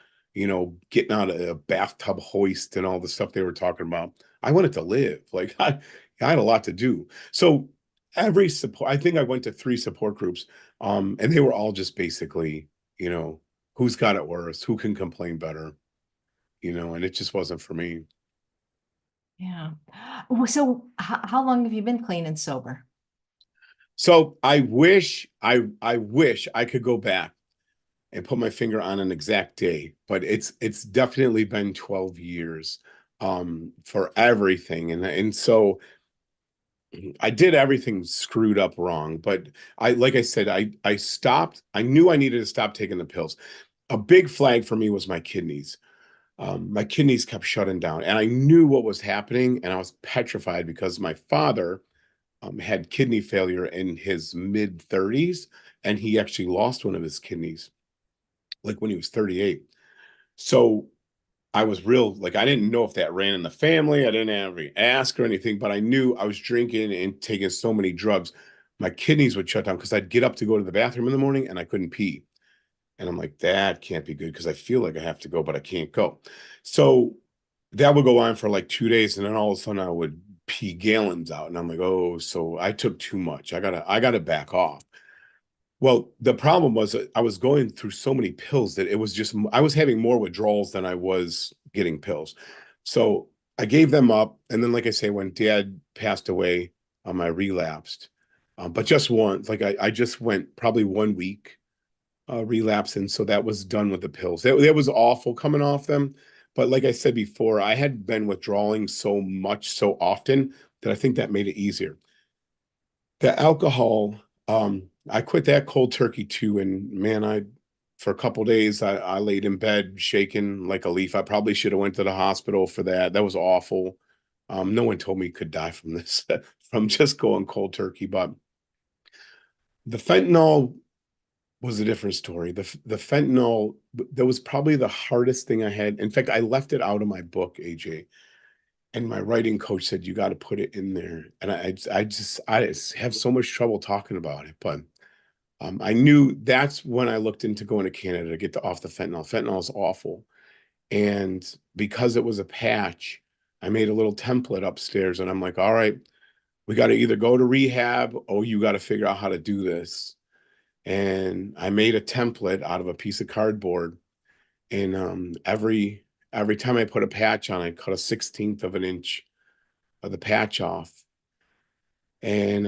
getting out of a bathtub hoist and all the stuff they were talking about. I wanted to live. Like I had a lot to do. So every support, I think I went to 3 support groups, and they were all just basically, who's got it worse, who can complain better, and it just wasn't for me. Yeah. So how long have you been clean and sober? So I wish I could go back and put my finger on an exact day, but it's definitely been 12 years for everything. And so I did everything screwed up wrong, but like I said, I stopped. I knew I needed to stop taking the pills. A big flag for me was my kidneys. My kidneys kept shutting down, and I knew what was happening, and I was petrified because my father had kidney failure in his mid 30s, and he actually lost one of his kidneys like when he was 38. So I was real, like, I didn't know if that ran in the family. I didn't have any ask or anything, but I knew I was drinking and taking so many drugs. My kidneys would shut down because I'd get up to go to the bathroom in the morning and I couldn't pee. And I'm like, that can't be good because I feel like I have to go, but I can't go. So that would go on for like 2 days. And then all of a sudden I would pee gallons out. And I'm like, oh, so I took too much. I gotta back off. Well, the problem was that I was going through so many pills that it was just, I was having more withdrawals than I was getting pills. So I gave them up. And then, like I say, when dad passed away, I relapsed. But just once, like I just went probably 1 week relapse. And so that was done with the pills. That was awful coming off them. But like I said before, I had been withdrawing so much so often that I think that made it easier. The alcohol, I quit that cold turkey too. And man, for a couple days, I laid in bed shaking like a leaf. I probably should have went to the hospital for that. That was awful. No one told me could die from this, from just going cold turkey. But the fentanyl was a different story. The fentanyl, that was probably the hardest thing I had. In fact, I left it out of my book, AJ. And my writing coach said, you got to put it in there. And I just have so much trouble talking about it. But I knew that's when I looked into going to Canada to get off the fentanyl. Fentanyl is awful. And because it was a patch, I made a little template upstairs and I'm like, all right, we got to either go to rehab or you got to figure out how to do this. And I made a template out of a piece of cardboard. And every time I put a patch on, I cut a 16th of an inch of the patch off. And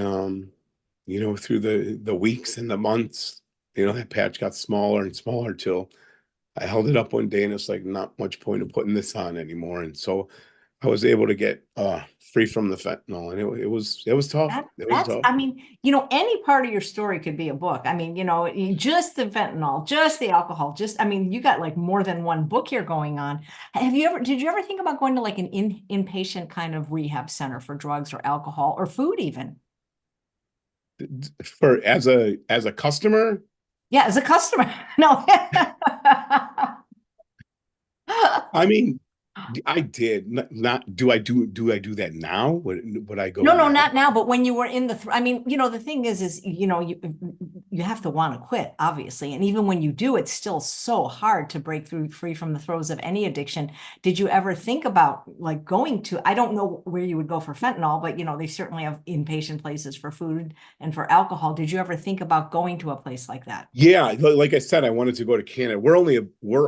through the weeks and the months, that patch got smaller and smaller till I held it up one day and it's like not much point of putting this on anymore. And so I was able to get free from the fentanyl, and it was tough. It was tough. I mean, any part of your story could be a book. I mean, just the fentanyl, just the alcohol, I mean, you got like more than one book here going on. Did you ever think about going to like an inpatient kind of rehab center for drugs or alcohol or food even? For as a customer, Yeah, as a customer. No. I mean, I did not do I do that now? Would I go No, no, now? not now, but when you were in I mean, the thing is, you have to want to quit, obviously. And even when you do, it's still so hard to break free from the throes of any addiction. Did you ever think about like going to, I don't know where you would go for fentanyl, but they certainly have inpatient places for food and for alcohol. Did you ever think about going to a place like that? Yeah, like I said, I wanted to go to Canada. We're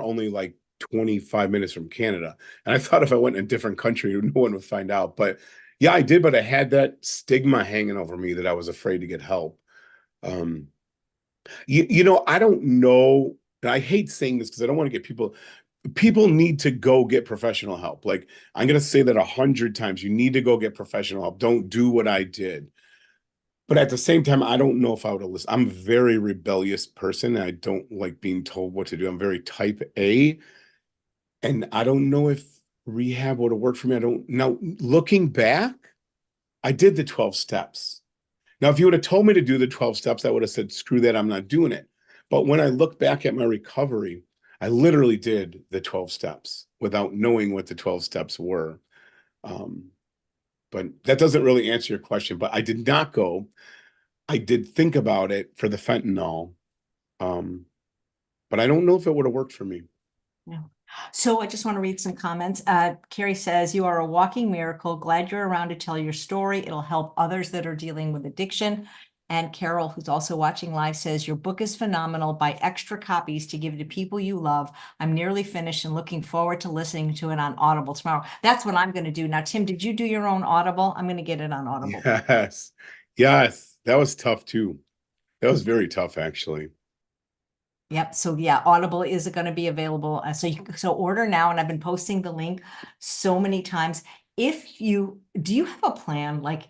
only like 25 minutes from Canada. And I thought if I went in a different country, no one would find out. But yeah, I did, but I had that stigma hanging over me that I was afraid to get help. Um, I don't know. And I hate saying this because I don't want to get people need to go get professional help. Like I'm gonna say that 100 times. You need to go get professional help. Don't do what I did. But at the same time, I don't know if I would have listened. I'm a very rebellious person. And I don't like being told what to do. I'm very type A. And I don't know if rehab would have worked for me. I don't know. Looking back, I did the 12 steps. Now, if you would have told me to do the 12 steps, I would have said, screw that, I'm not doing it. But when I look back at my recovery, I literally did the 12 steps without knowing what the 12 steps were. Um, But that doesn't really answer your question. But I did not go. I did think about it for the fentanyl. Um, but I don't know if it would have worked for me. Yeah. So I just want to read some comments. Carrie says, "You are a walking miracle. Glad you're around to tell your story. It'll help others that are dealing with addiction." And Carol, who's also watching live, says, "Your book is phenomenal. Buy extra copies to give to people you love. I'm nearly finished and looking forward to listening to it on Audible tomorrow." That's what I'm going to do. Now, Tim, did you do your own Audible? I'm going to get it on Audible. Yes. Yes. That was tough too. That was very tough, actually. Yep. So yeah, Audible is going to be available. So order now, and I've been posting the link so many times. If you do, you have a plan? Like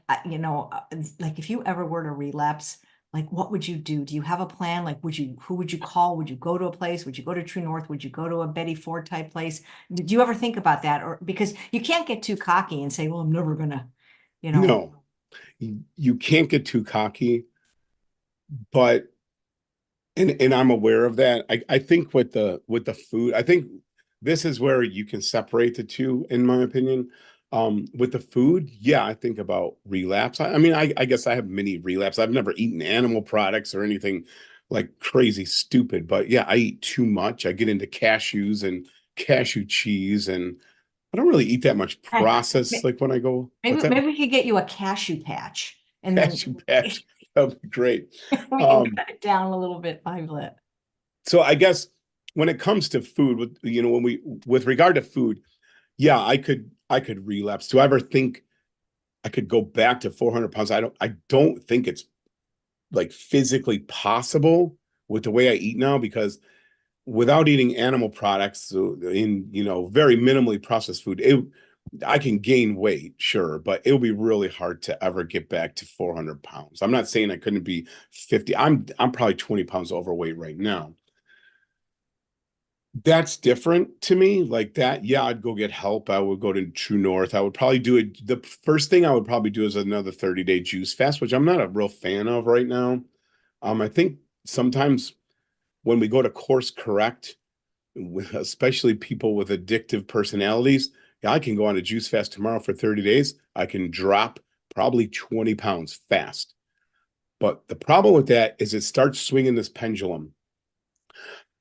like if you ever were to relapse, like what would you do? Do you have a plan? Like who would you call? Would you go to a place? Would you go to True North? Would you go to a Betty Ford type place? Did you ever think about that? Or because you can't get too cocky and say, "Well, I'm never gonna," you know. No, you can't get too cocky, but and I'm aware of that. I think with the food, I think this is where you can separate the two, in my opinion. With the food, yeah, I think about relapse. I mean, I guess I have mini relapse. I've never eaten animal products or anything like crazy stupid, but yeah, I eat too much. I get into cashews and cashew cheese, and I don't really eat that much Hey, processed like when I go, maybe what's that? maybe we could get you a cashew patch, and then Cashew patch. That would be great. we can Um, cut it down a little bit by bit. So I guess when it comes to food, when we with regard to food, yeah, I could relapse. Do I ever think I could go back to 400 pounds? I don't think it's like physically possible with the way I eat now, because without eating animal products, so in very minimally processed food, I can gain weight, sure, but it'll be really hard to ever get back to 400 pounds. I'm not saying I couldn't be 50. I'm probably 20 pounds overweight right now. That's different to me. Like that, yeah, I'd go get help. I would go to True North. I would probably do it. The first thing I would probably do is another 30-day juice fast, which I'm not a real fan of right now. I think sometimes when we go to course correct, especially people with addictive personalities, yeah, I can go on a juice fast tomorrow for 30 days. I can drop probably 20 pounds fast. But the problem with that is it starts swinging this pendulum.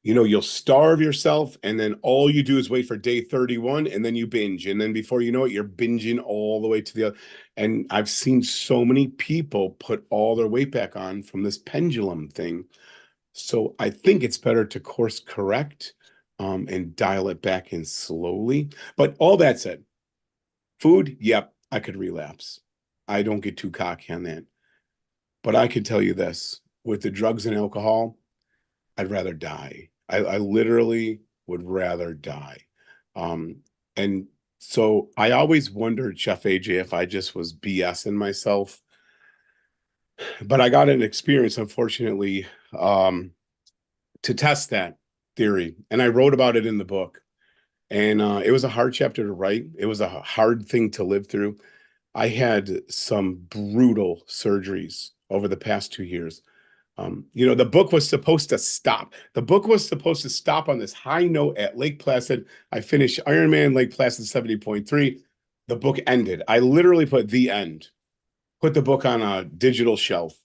You'll starve yourself, and then all you do is wait for day 31, and then you binge. And then before you know it, you're binging all the way to the other. And I've seen so many people put all their weight back on from this pendulum thing. So I think it's better to course correct, and dial it back in slowly. But all that said, food, yep, I could relapse. I don't get too cocky on that. But I can tell you this, with the drugs and alcohol, I'd rather die. I literally would rather die. And so I always wondered, Chef AJ, if I just was BSing myself. But I got an experience, unfortunately, to test that theory. And I wrote about it in the book. And it was a hard chapter to write. It was a hard thing to live through. I had some brutal surgeries over the past 2 years. The book was supposed to stop. The book was supposed to stop on this high note at Lake Placid. I finished Ironman Lake Placid 70.3. The book ended. I literally put the end, put the book on a digital shelf.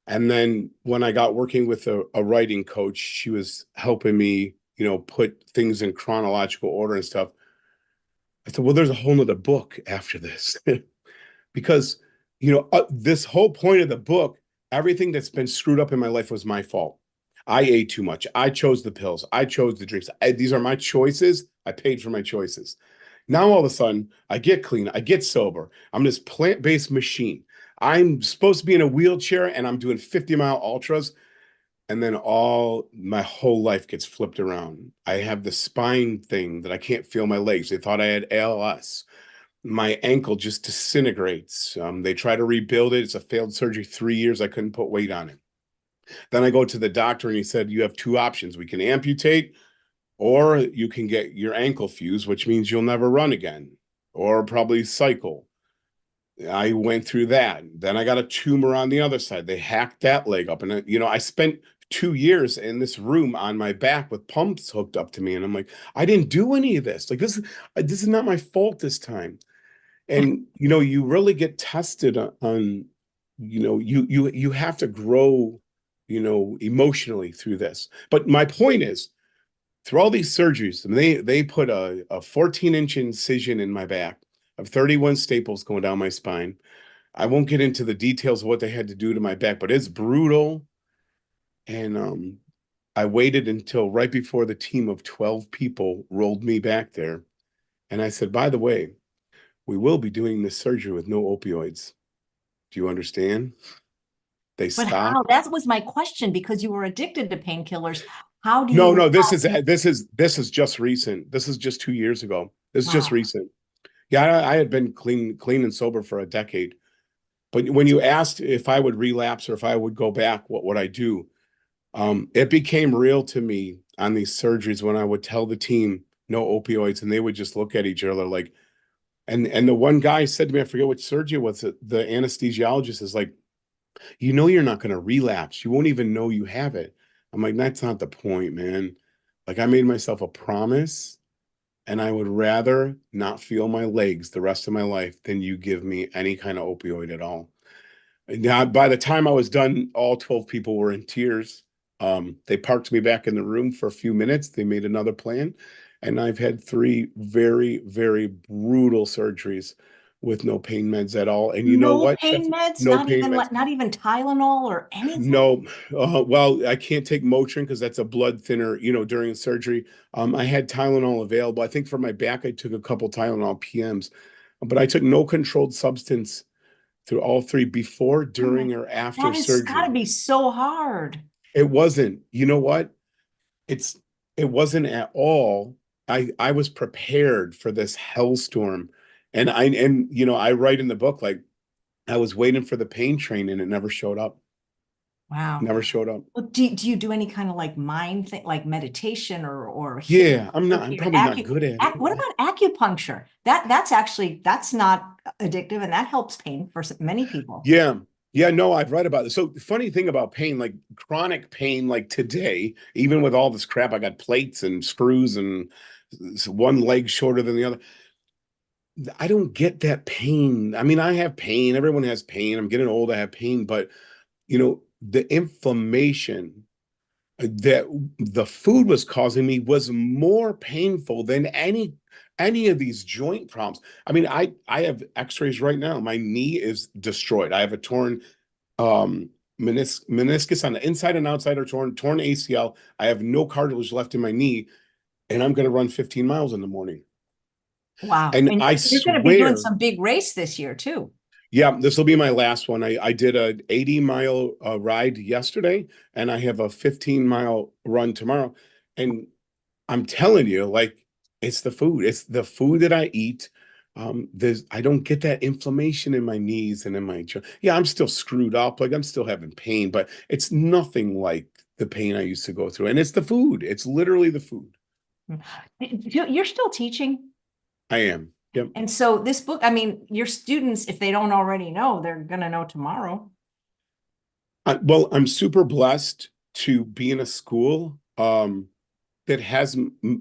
And then when I got working with a writing coach, she was helping me, put things in chronological order and stuff. I said, well, there's a whole nother book after this. Because this whole point of the book, everything that's been screwed up in my life was my fault. I ate too much. I chose the pills. I chose the drinks. These are my choices. I paid for my choices. Now all of a sudden, I get clean. I get sober. I'm this plant-based machine. I'm supposed to be in a wheelchair, and I'm doing 50-mile ultras. And then my whole life gets flipped around. I have the spine thing that I can't feel my legs. They thought I had ALS. My ankle just disintegrates. They try to rebuild it. It's a failed surgery, 3 years. I couldn't put weight on it. Then I go to the doctor, and he said, you have two options. We can amputate, or you can get your ankle fused, which means you'll never run again, or probably cycle. I went through that. Then I got a tumor on the other side. They hacked that leg up. And, I spent 2 years in this room on my back with pumps hooked up to me. And I'm like, I didn't do any of this. Like, this is not my fault this time. And you really get tested on, you have to grow, emotionally through this. But my point is, through all these surgeries, and they put a 14-inch incision in my back of 31 staples going down my spine. I won't get into the details of what they had to do to my back, but it's brutal. And I waited until right before the team of 12 people rolled me back there. And I said, by the way, we will be doing this surgery with no opioids. Do you understand? They But how? stopped. That was my question because you were addicted to painkillers. How do No, you? no, this is just recent. This is just 2 years ago. This is just Wow. recent. Yeah, I had been clean and sober for a decade. But when you asked if I would relapse or if I would go back, what would I do? It became real to me on these surgeries when I would tell the team no opioids, and they would just look at each other like, and the one guy said to me, I forget which surgery it was, the anesthesiologist is like, you're not going to relapse. You won't even know you have it. I'm like, that's not the point, man. Like I made myself a promise, and I would rather not feel my legs the rest of my life than you give me any kind of opioid at all. Now, by the time I was done, all 12 people were in tears. They parked me back in the room for a few minutes. They made another plan. And I've had three very, very brutal surgeries with no pain meds at all. And you know No what, Chef? pain meds, No pain meds. not even Tylenol or anything. No. Well, I can't take Motrin because that's a blood thinner, during surgery. I had Tylenol available. I think for my back, I took a couple Tylenol PMs, but I took no controlled substance through all three before, Oh my, during, or after that is got to surgery. be so hard. It wasn't, you know what? It's it wasn't at all. I was prepared for this hellstorm. And I write in the book like I was waiting for the pain train and it never showed up. Wow. Never showed up. Well, do you do any kind of like mind thing, like meditation or Yeah, I'm hypnotherapy or probably not good at it. what about acupuncture? That's not addictive and that helps pain for many people. Yeah. Yeah, no, I've read about this. So the funny thing about pain, like chronic pain, like today, even with all this crap, I got plates and screws and one leg shorter than the other. I don't get that pain. I mean, I have pain. Everyone has pain. I'm getting old. I have pain, but the inflammation that the food was causing me was more painful than any of these joint problems. I mean, I have x-rays right now. My knee is destroyed. I have a torn meniscus on the inside and outside are torn ACL. I have no cartilage left in my knee, and I'm going to run 15 miles in the morning. Wow. And And I you're going to be doing swear, some big race this year too. yeah, this will be my last one. I did a 80-mile ride yesterday, and I have a 15-mile run tomorrow. And I'm telling you, like, it's the food. It's the food that I eat. I don't get that inflammation in my knees and in my joint. Yeah, I'm still screwed up. Like I'm still having pain, but it's nothing like the pain I used to go through. And it's the food. It's literally the food. You're still teaching. I am. Yep. And so this book, I mean, your students, if they don't already know, they're going to know tomorrow. Well, I'm super blessed to be in a school that has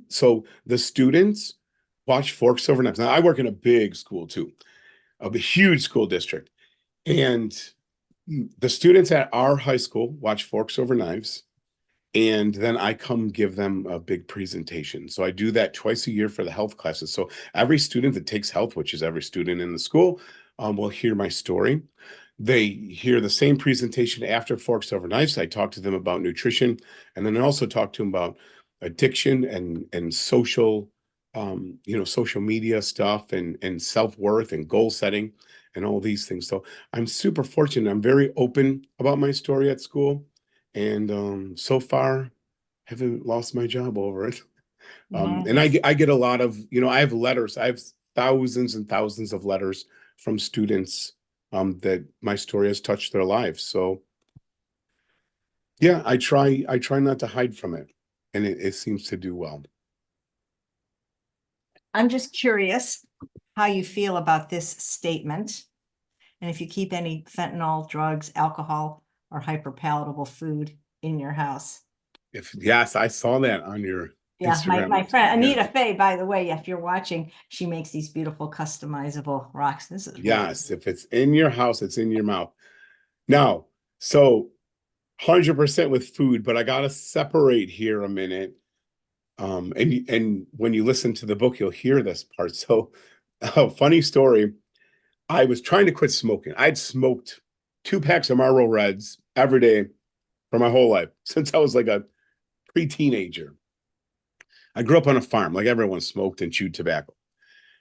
so the students watch Forks Over Knives. Now I work in a big school too, of a huge school district, and the students at our high school watch Forks Over Knives, and then I come give them a big presentation. So I do that twice a year for the health classes. So every student that takes health, which is every student in the school, will hear my story. They hear the same presentation after Forks Over Knives. I talk to them about nutrition, and then I also talk to them about addiction and social, social media stuff and self-worth and goal setting and all these things. So I'm super fortunate. I'm very open about my story at school, and so far haven't lost my job over it. And I Nice. get I get a lot of, I have letters. I have thousands and thousands of letters from students that my story has touched their lives. So yeah, I try not to hide from it, and it seems to do well. I'm just curious how you feel about this statement. And if you keep any fentanyl, drugs, alcohol, or hyperpalatable food in your house. If yes, I saw that on your Yeah, Instagram my website. friend Anita Yes. Faye, by the way, if you're watching, she makes these beautiful customizable rocks. This is really Yes. If it's in your house, it's in your mouth. Now, so 100% with food, but I gotta separate here a minute. And when you listen to the book, you'll hear this part. So, funny story. I was trying to quit smoking. I'd smoked 2 packs of Marlboro Reds every day for my whole life since I was like a pre-teenager. I grew up on a farm, like everyone smoked and chewed tobacco.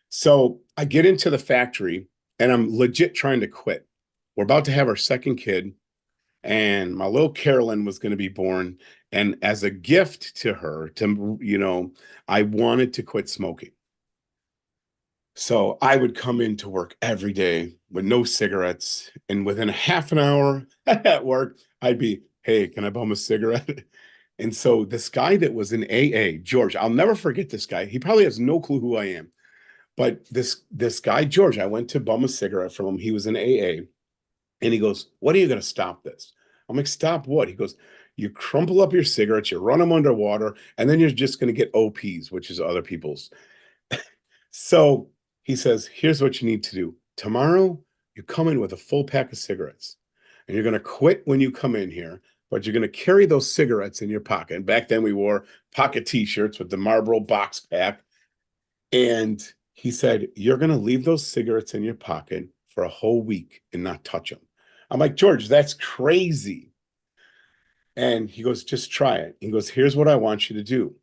So I get into the factory and I'm legit trying to quit. We're about to have our second kid, and my little Carolyn was going to be born. And as a gift to her, I wanted to quit smoking. So I would come into work every day with no cigarettes. And within a half an hour at work, I'd be, hey, can I bum a cigarette? And so this guy that was in AA, George, I'll never forget this guy. He probably has no clue who I am. But this guy, George, I went to bum a cigarette from him. He was in AA. And he goes, when are you going to stop this? I'm like, stop what? He goes, you crumple up your cigarettes, you run them underwater, and then you're just going to get OPs, which is other people's. So he says, here's what you need to do. Tomorrow, you come in with a full pack of cigarettes, and you're going to quit when you come in here, but you're going to carry those cigarettes in your pocket. And back then, we wore pocket t-shirts with the Marlboro box pack. And he said, you're going to leave those cigarettes in your pocket for a whole week and not touch them. I'm like, George, that's crazy. And he goes, just try it. He goes, here's what I want you to do.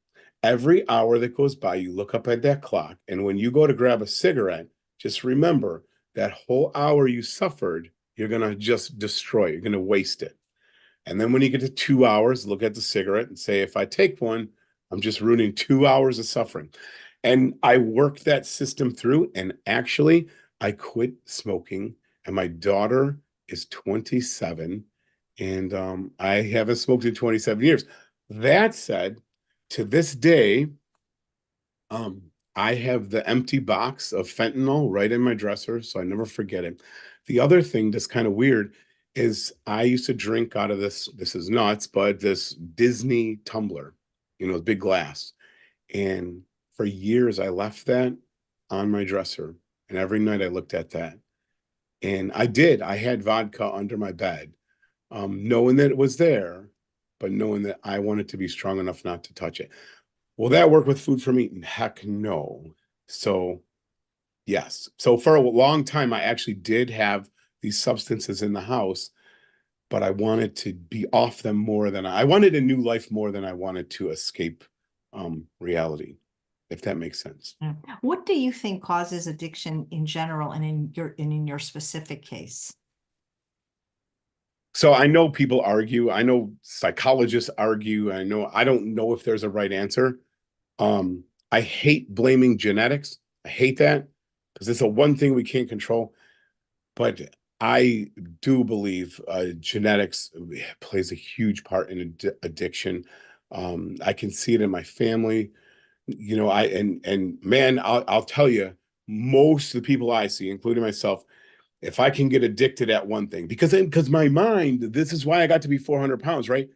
Every hour that goes by, you look up at that clock. And when you go to grab a cigarette, just remember that whole hour you suffered, you're going to just destroy it. You're going to waste it. And then when you get to 2 hours, look at the cigarette and say, if I take one, I'm just ruining 2 hours of suffering. And I worked that system through. And actually, I quit smoking. And my daughter is 27. And I haven't smoked in 27 years. That said, to this day, um, I have the empty box of fentanyl right in my dresser, so I never forget it. The other thing that's kind of weird is I used to drink out of this is nuts, but this Disney tumbler, big glass. And for years, I left that on my dresser. And every night I looked at that. And I had vodka under my bed, knowing that it was there, but knowing that I wanted to be strong enough not to touch it. Will that work with food from eating? Heck no. So, yes. So, for a long time, I actually did have these substances in the house, but I wanted to be off them more than I wanted a new life more than I wanted to escape reality, if that makes sense. What do you think causes addiction in general and in your specific case? So I know people argue, I know psychologists argue, I don't know if there's a right answer. I hate blaming genetics. I hate that because it's the one thing we can't control. But I do believe genetics plays a huge part in addiction. I can see it in my family. And man, I'll tell you, most of the people I see, including myself, if I can get addicted at one thing, because my mind, this is why I got to be 400 pounds, right?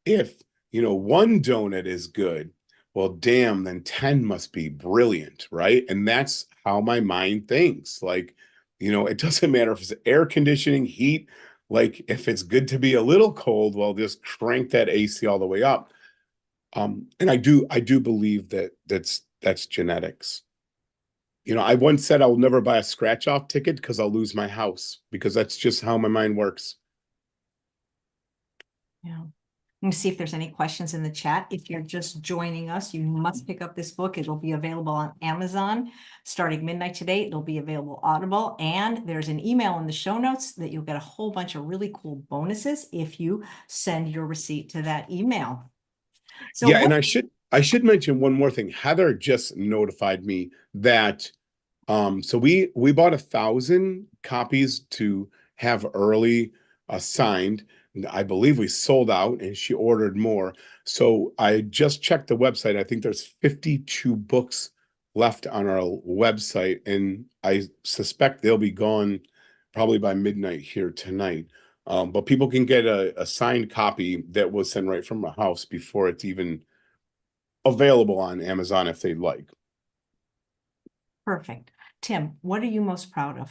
If one donut is good, well, damn, then 10 must be brilliant, right? And that's how my mind thinks. Like, it doesn't matter if it's air conditioning, heat, like if it's good to be a little cold, well, just crank that AC all the way up. And I do believe that's genetics. I once said I'll never buy a scratch off ticket because I'll lose my house because that's just how my mind works. Yeah. Let me see if there's any questions in the chat. If you're just joining us, you must pick up this book. It'll be available on Amazon starting midnight today. It'll be available Audible, and there's an email in the show notes that you'll get a whole bunch of really cool bonuses if you send your receipt to that email. So Yeah, and I should mention one more thing. Heather just notified me that so we bought 1,000 copies to have early signed. I believe we sold out and she ordered more. So I just checked the website. I think there's 52 books left on our website, and I suspect they'll be gone probably by midnight here tonight. But people can get a signed copy that was sent right from my house before it's even available on Amazon if they'd like. Perfect. Tim, what are you most proud of?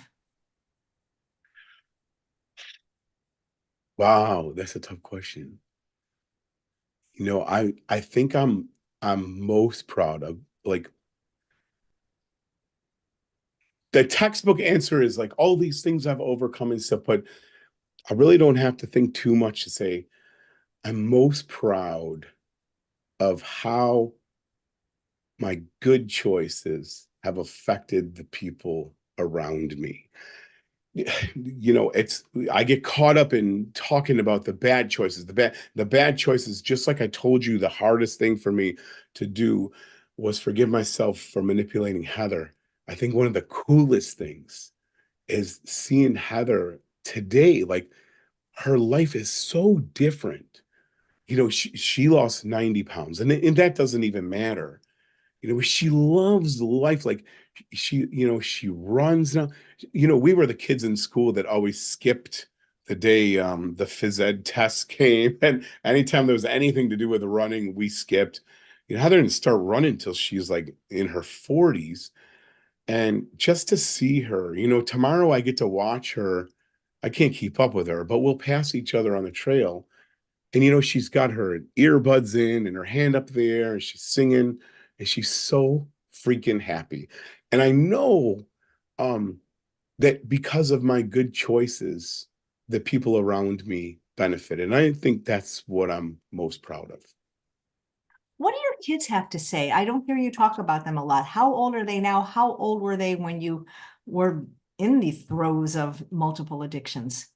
Wow, that's a tough question. I think I'm most proud of, like, the textbook answer is like all these things I've overcome and stuff, but I really don't have to think too much to say I'm most proud of how my good choices have affected the people around me. It's I get caught up in talking about the bad choices, the bad choices, just like I told you, the hardest thing for me to do was forgive myself for manipulating Heather. I think one of the coolest things is seeing Heather today. Like, her life is so different. She lost 90 pounds, and that doesn't even matter. She loves life. Like, she runs now. We were the kids in school that always skipped the day the phys ed tests came. And anytime there was anything to do with running, we skipped. Heather didn't start running until she's like in her 40s. And just to see her, tomorrow I get to watch her. I can't keep up with her, but we'll pass each other on the trail. And she's got her earbuds in and her hand up there and she's singing and she's so freaking happy. And I know um that because of my good choices, the people around me benefit. And I think that's what I'm most proud of. What do your kids have to say? I don't hear you talk about them a lot. How old are they now? How old were they when you were in the throes of multiple addictions?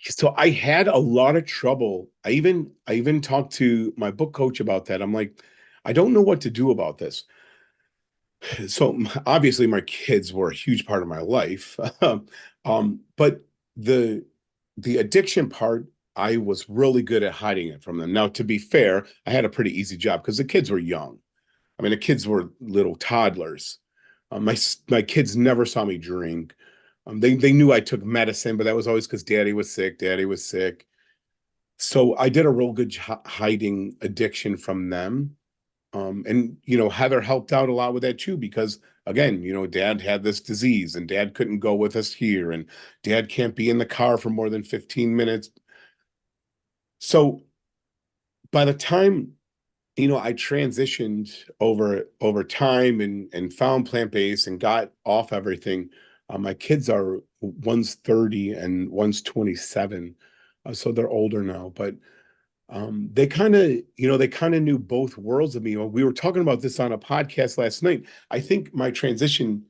So I had a lot of trouble. I even talked to my book coach about that. I'm like, I don't know what to do about this. So obviously my kids were a huge part of my life. But the the addiction part, I was really good at hiding it from them. Now, to be fair, I had a pretty easy job because the kids were young. I mean, the kids were little toddlers. My kids never saw me drink. They knew I took medicine, but that was always because daddy was sick. Daddy was sick. So I did a real good hiding addiction from them. And Heather helped out a lot with that too, because again, dad had this disease and dad couldn't go with us here, and dad can't be in the car for more than 15 minutes. So by the time, I transitioned over time and found plant-based and got off everything, my kids are one's 30 and one's 27. So they're older now, but they kind of knew both worlds of me. We were talking about this on a podcast last night. I think my transition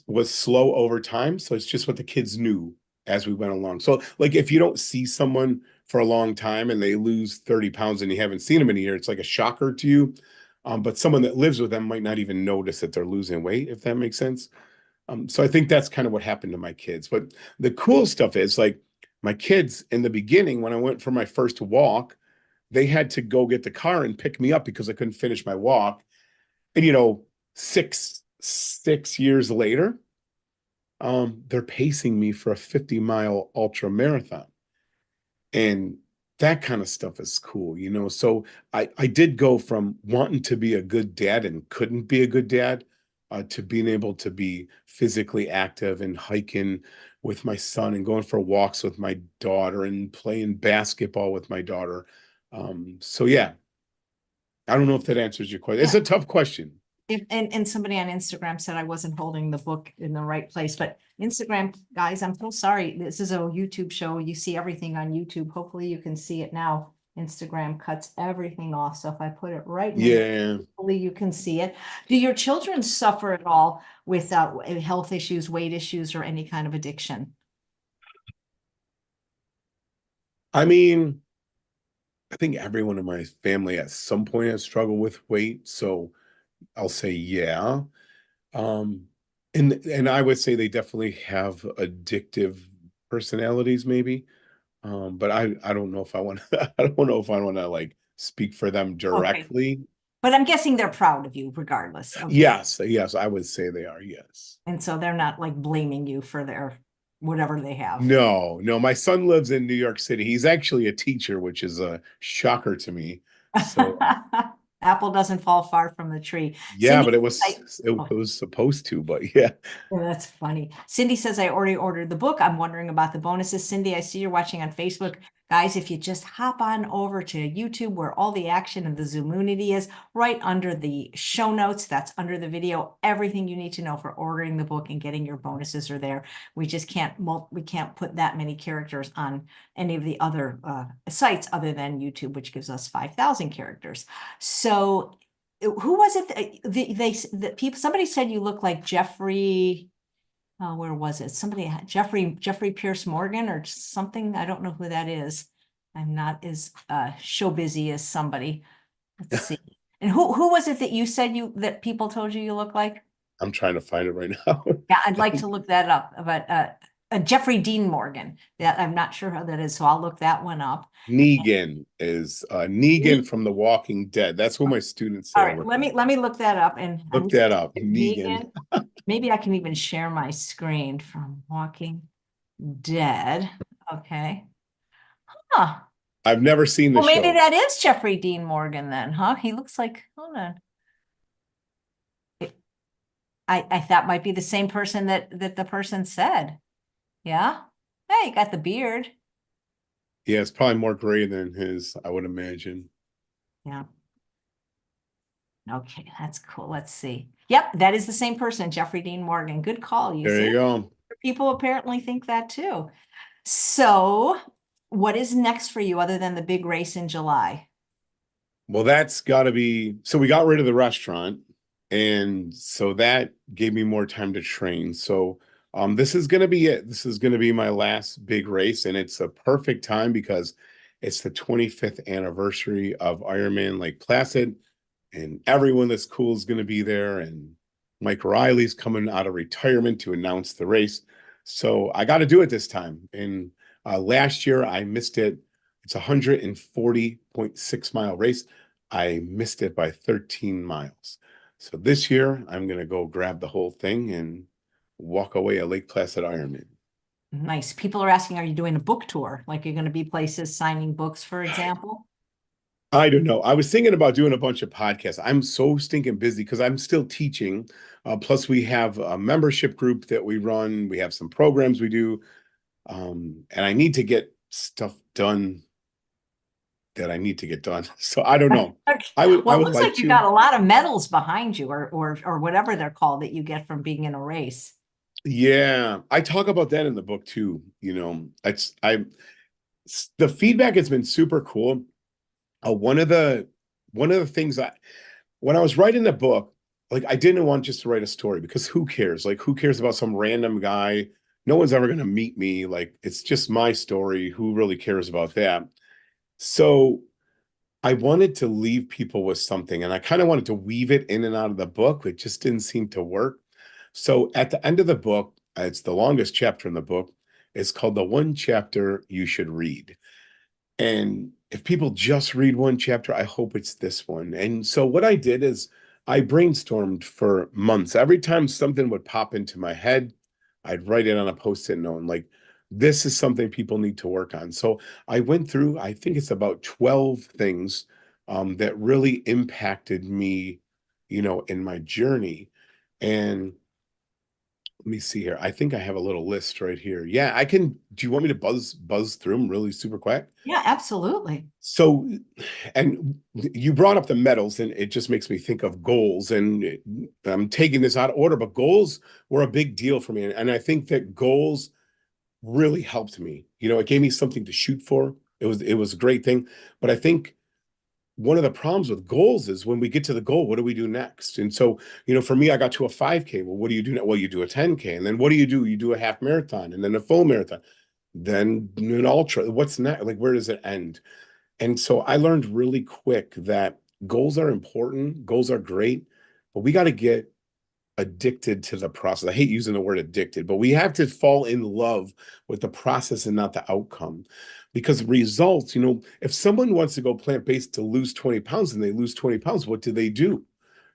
was slow over time, so it's just what the kids knew as we went along. So, like, if you don't see someone for a long time and they lose 30 pounds and you haven't seen them in a year, it's like a shocker to you. But someone that lives with them might not even notice that they're losing weight, if that makes sense. So I think that's kind of what happened to my kids. But the cool stuff is, like, my kids in the beginning, when I went for my first walk, they had to go get the car and pick me up because I couldn't finish my walk. And 6 years later, they're pacing me for a 50-mile ultra marathon. And that kind of stuff is cool. So I did go from wanting to be a good dad and couldn't be a good dad, to being able to be physically active and hiking with my son and going for walks with my daughter and playing basketball with my daughter. So yeah, I don't know if that answers your question. It's Yeah. a tough question. And somebody on Instagram said I wasn't holding the book in the right place, but Instagram guys, I'm so sorry. This is a YouTube show. You see everything on YouTube. Hopefully you can see it now. Instagram cuts everything off. So if I put it right in the middle, Yeah. hopefully you can see it. Do your children suffer at all with health issues, weight issues, or any kind of addiction? I mean, I think everyone in my family at some point has struggled with weight. So I'll say yeah. Um, and I would say they definitely have addictive personalities, maybe. But I don't know if I want I don't know if I want to, like, speak for them Okay. directly. But I'm guessing they're proud of you regardless of, Yes, I would say they are, yes. and so they're not like blaming you for their whatever they have. No, no, my son lives in New York City. He's actually a teacher, which is a shocker to me. So Apple doesn't fall far from the tree. Yeah, Cindy, but it I, was it oh, was supposed to, but yeah. yeah, that's funny. Cindy says, I already ordered the book. I'm wondering about the bonuses. Cindy, I see you're watching on Facebook. Guys, if you just hop on over to YouTube where all the action and the Zoomunity is, right under the show notes, that's under the video. Everything you need to know for ordering the book and getting your bonuses are there. We just we can't put that many characters on any of the other sites other than YouTube, which gives us 5,000 characters. So who was it? People, somebody said you look like Jeffrey. Where was it? Somebody had Jeffrey Pierce Morgan or something. I don't know who that is. I'm not as show busy as somebody. Let's see. And who was it that you said that people told you look like? I'm trying to find it right now. Yeah, I'd like to look that up. But Jeffrey Dean Morgan. Yeah, I'm not sure how that is, so I'll look that one up. Negan is Negan from The Walking Dead. That's what my students All say I right, look like. let me look that up. And Look that up, Negan. Negan. Maybe I can even share my screen from Walking Dead. Okay. Huh. I've never seen the Well, maybe show. that is Jeffrey Dean Morgan then, huh? He looks like, hold on. I thought might be the same person that the person said. Yeah. Hey, you got the beard. Yeah, it's probably more gray than his, I would imagine. Yeah. Okay, that's cool. Let's see. Yep, that is the same person, Jeffrey Dean Morgan. Good call. You There see, you go. people apparently think that too. So, what is next for you other than the big race in July? Well, that's got to be. So we got rid of the restaurant, and so that gave me more time to train. So this is going to be it. This is going to be my last big race, and it's a perfect time because it's the 25th anniversary of Ironman Lake Placid, and everyone that's cool is going to be there. And Mike Riley's coming out of retirement to announce the race. So I got to do it this time. And last year I missed it. It's a 140.6 mile race. I missed it by 13 miles. So this year I'm going to go grab the whole thing and walk away a Lake Placid Ironman. Nice. People are asking, are you doing a book tour? Like you're going to be places signing books, for example? I don't know. I was thinking about doing a bunch of podcasts. I'm so stinking busy because I'm still teaching. Plus, we have a membership group that we run. We have some programs we do. And I need to get stuff done that I need to get done. So I don't know. Okay. I would Well, I it would looks like like you got to. a lot of medals behind you or whatever they're called that you get from being in a race. Yeah, I talk about that in the book too. The feedback has been super cool. One of the things when I was writing the book, like I didn't want just to write a story because who cares? Like who cares about some random guy? No one's ever going to meet me. Like it's just my story. Who really cares about that? So I wanted to leave people with something and I kind of wanted to weave it in and out of the book. It just didn't seem to work. So at the end of the book, it's the longest chapter in the book. It's called The One Chapter You Should Read. And if people just read one chapter, I hope it's this one. And so what I did is I brainstormed for months. Every time something would pop into my head, I'd write it on a post-it note and like, this is something people need to work on. So I went through, I think it's about 12 things that really impacted me, in my journey. And let me see here. I think I have a little list right here. Yeah, I can. Do you want me to buzz through them really super quick? Yeah, absolutely. So, and you brought up the medals, and it just makes me think of goals. And I'm taking this out of order, but goals were a big deal for me. And I think that goals really helped me. It gave me something to shoot for. It was a great thing. But I think one of the problems with goals is when we get to the goal, what do we do next? And so, for me, I got to a 5K. Well, what do you do now? Well, you do a 10K. And then what do? You do a half marathon and then a full marathon, then an ultra. What's next? Like, where does it end? And so I learned really quick that goals are important, goals are great, but we got to get addicted to the process. I hate using the word addicted, but we have to fall in love with the process and not the outcome. Because results, if someone wants to go plant-based to lose 20 pounds and they lose 20 pounds, what do?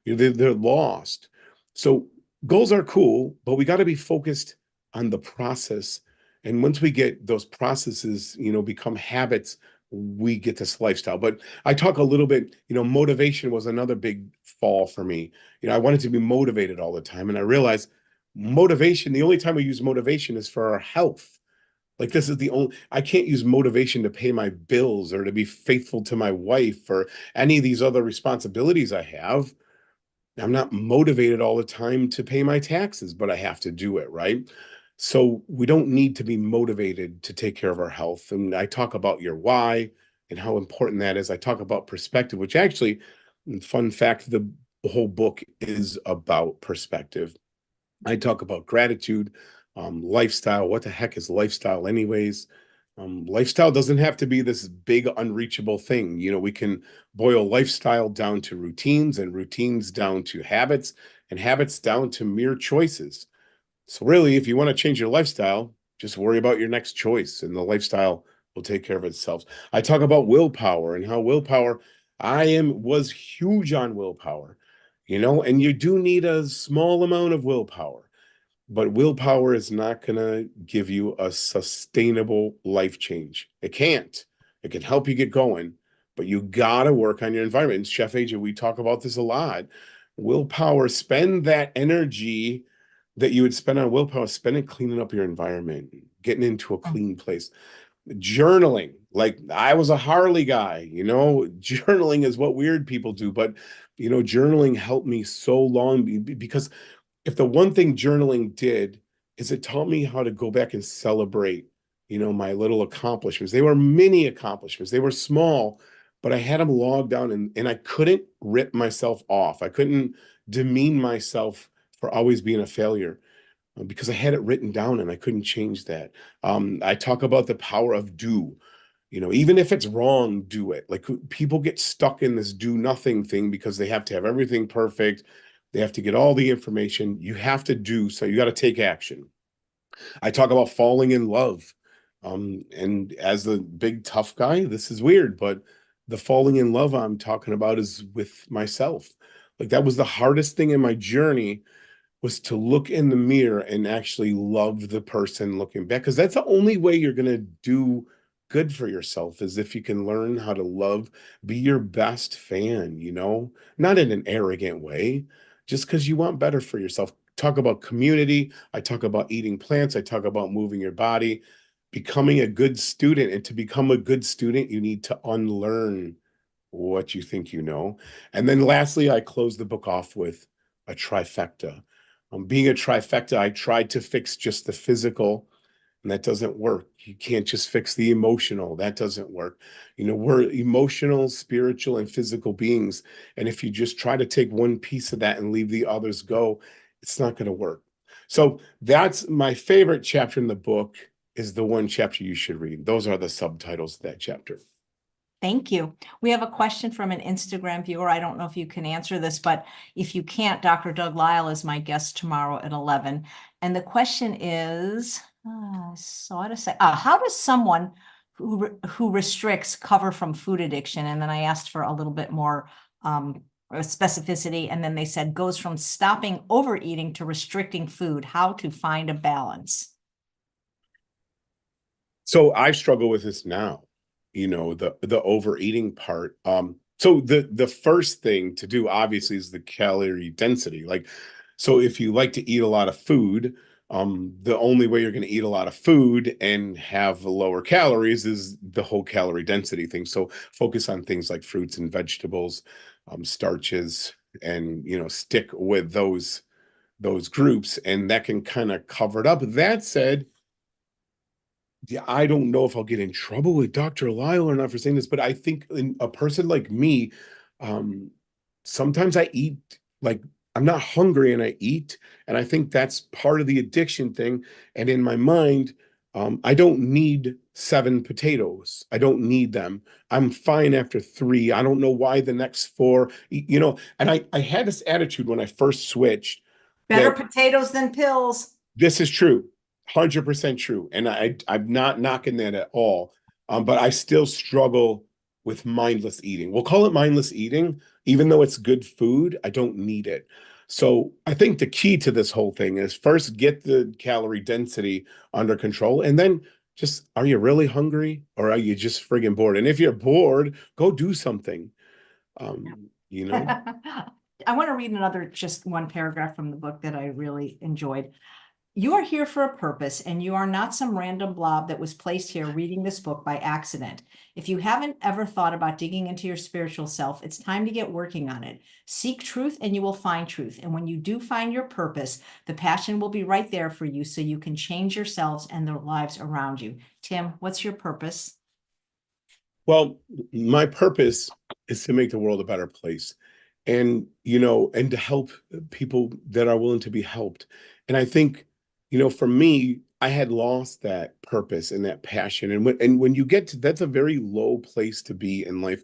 They're lost. So goals are cool, but we got to be focused on the process. And once we get those processes, become habits, we get this lifestyle. But I talk a little bit, motivation was another big fall for me. I wanted to be motivated all the time. And I realized motivation, the only time we use motivation is for our health. Like this is the only, I can't use motivation to pay my bills or to be faithful to my wife or any of these other responsibilities I have. I'm not motivated all the time to pay my taxes, but I have to do it, right? So we don't need to be motivated to take care of our health. And I talk about your why and how important that is. I talk about perspective, which actually, fun fact, the whole book is about perspective. I talk about gratitude, lifestyle. What the heck is lifestyle, anyways? Lifestyle doesn't have to be this big, unreachable thing. We can boil lifestyle down to routines and routines down to habits and habits down to mere choices. So, really, if you want to change your lifestyle, just worry about your next choice and the lifestyle will take care of itself. I talk about willpower and how willpower, was huge on willpower, and you do need a small amount of willpower. But willpower is not going to give you a sustainable life change. It can't. It can help you get going, but you got to work on your environment. And Chef Agent, we talk about this a lot. Willpower, spend that energy that you would spend on willpower, spend it cleaning up your environment, getting into a clean place. Journaling, like I was a Harley guy, journaling is what weird people do, but journaling helped me so long because if the one thing journaling did is it taught me how to go back and celebrate, my little accomplishments. They were mini accomplishments. They were small, but I had them logged down and I couldn't rip myself off. I couldn't demean myself for always being a failure because I had it written down and I couldn't change that. I talk about the power of do. Even if it's wrong, do it. Like people get stuck in this do nothing thing because they have to have everything perfect. They have to get all the information. You have to do, so you got to take action. I talk about falling in love. And as the big tough guy, this is weird, but the falling in love I'm talking about is with myself. Like that was the hardest thing in my journey was to look in the mirror and actually love the person looking back. Because that's the only way you're going to do good for yourself is if you can learn how to love, be your best fan, not in an arrogant way, just because you want better for yourself. Talk about community. I talk about eating plants. I talk about moving your body, becoming a good student. And to become a good student, you need to unlearn what you think you know. And then lastly, I close the book off with a trifecta. Being a trifecta, I tried to fix just the physical, and that doesn't work. You can't just fix the emotional. That doesn't work. We're emotional, spiritual, and physical beings. And if you just try to take one piece of that and leave the others go, it's not going to work. So that's my favorite chapter in the book is the one chapter you should read. Those are the subtitles of that chapter. Thank you. We have a question from an Instagram viewer. I don't know if you can answer this, but if you can't, Dr. Doug Lyle is my guest tomorrow at 11. And the question is, so how to say, how does someone who restricts cover from food addiction? And then I asked for a little bit more specificity. And then they said goes from stopping overeating to restricting food, how to find a balance. So I struggle with this now, the overeating part. So the first thing to do obviously is the calorie density. Like, so if you like to eat a lot of food, the only way you're going to eat a lot of food and have lower calories is the whole calorie density thing. So focus on things like fruits and vegetables, starches, and stick with those groups, and that can kind of cover it up. That said, yeah, I don't know if I'll get in trouble with Dr. Lyle or not for saying this, but I think in a person like me, um, sometimes I eat like I'm not hungry and I eat, and I think that's part of the addiction thing. And in my mind, I don't need 7 potatoes. I don't need them. I'm fine after 3. I don't know why the next 4, and I had this attitude when I first switched Better that potatoes than pills. this is true, 100% true. And I'm not knocking that at all. But I still struggle with mindless eating. We'll call it mindless eating, even though it's good food, I don't need it. So I think the key to this whole thing is first get the calorie density under control and then just, are you really hungry or are you just friggin' bored? And if you're bored, go do something. You know? I want to read another, just one paragraph from the book that I really enjoyed. You are here for a purpose, and you are not some random blob that was placed here reading this book by accident. If you haven't ever thought about digging into your spiritual self, it's time to get working on it. Seek truth, and you will find truth. And when you do find your purpose, the passion will be right there for you so you can change yourselves and the lives around you. Tim, what's your purpose? Well, my purpose is to make the world a better place and, and to help people that are willing to be helped. And I think, for me, I had lost that purpose and that passion. And when you get to, that's a very low place to be in life.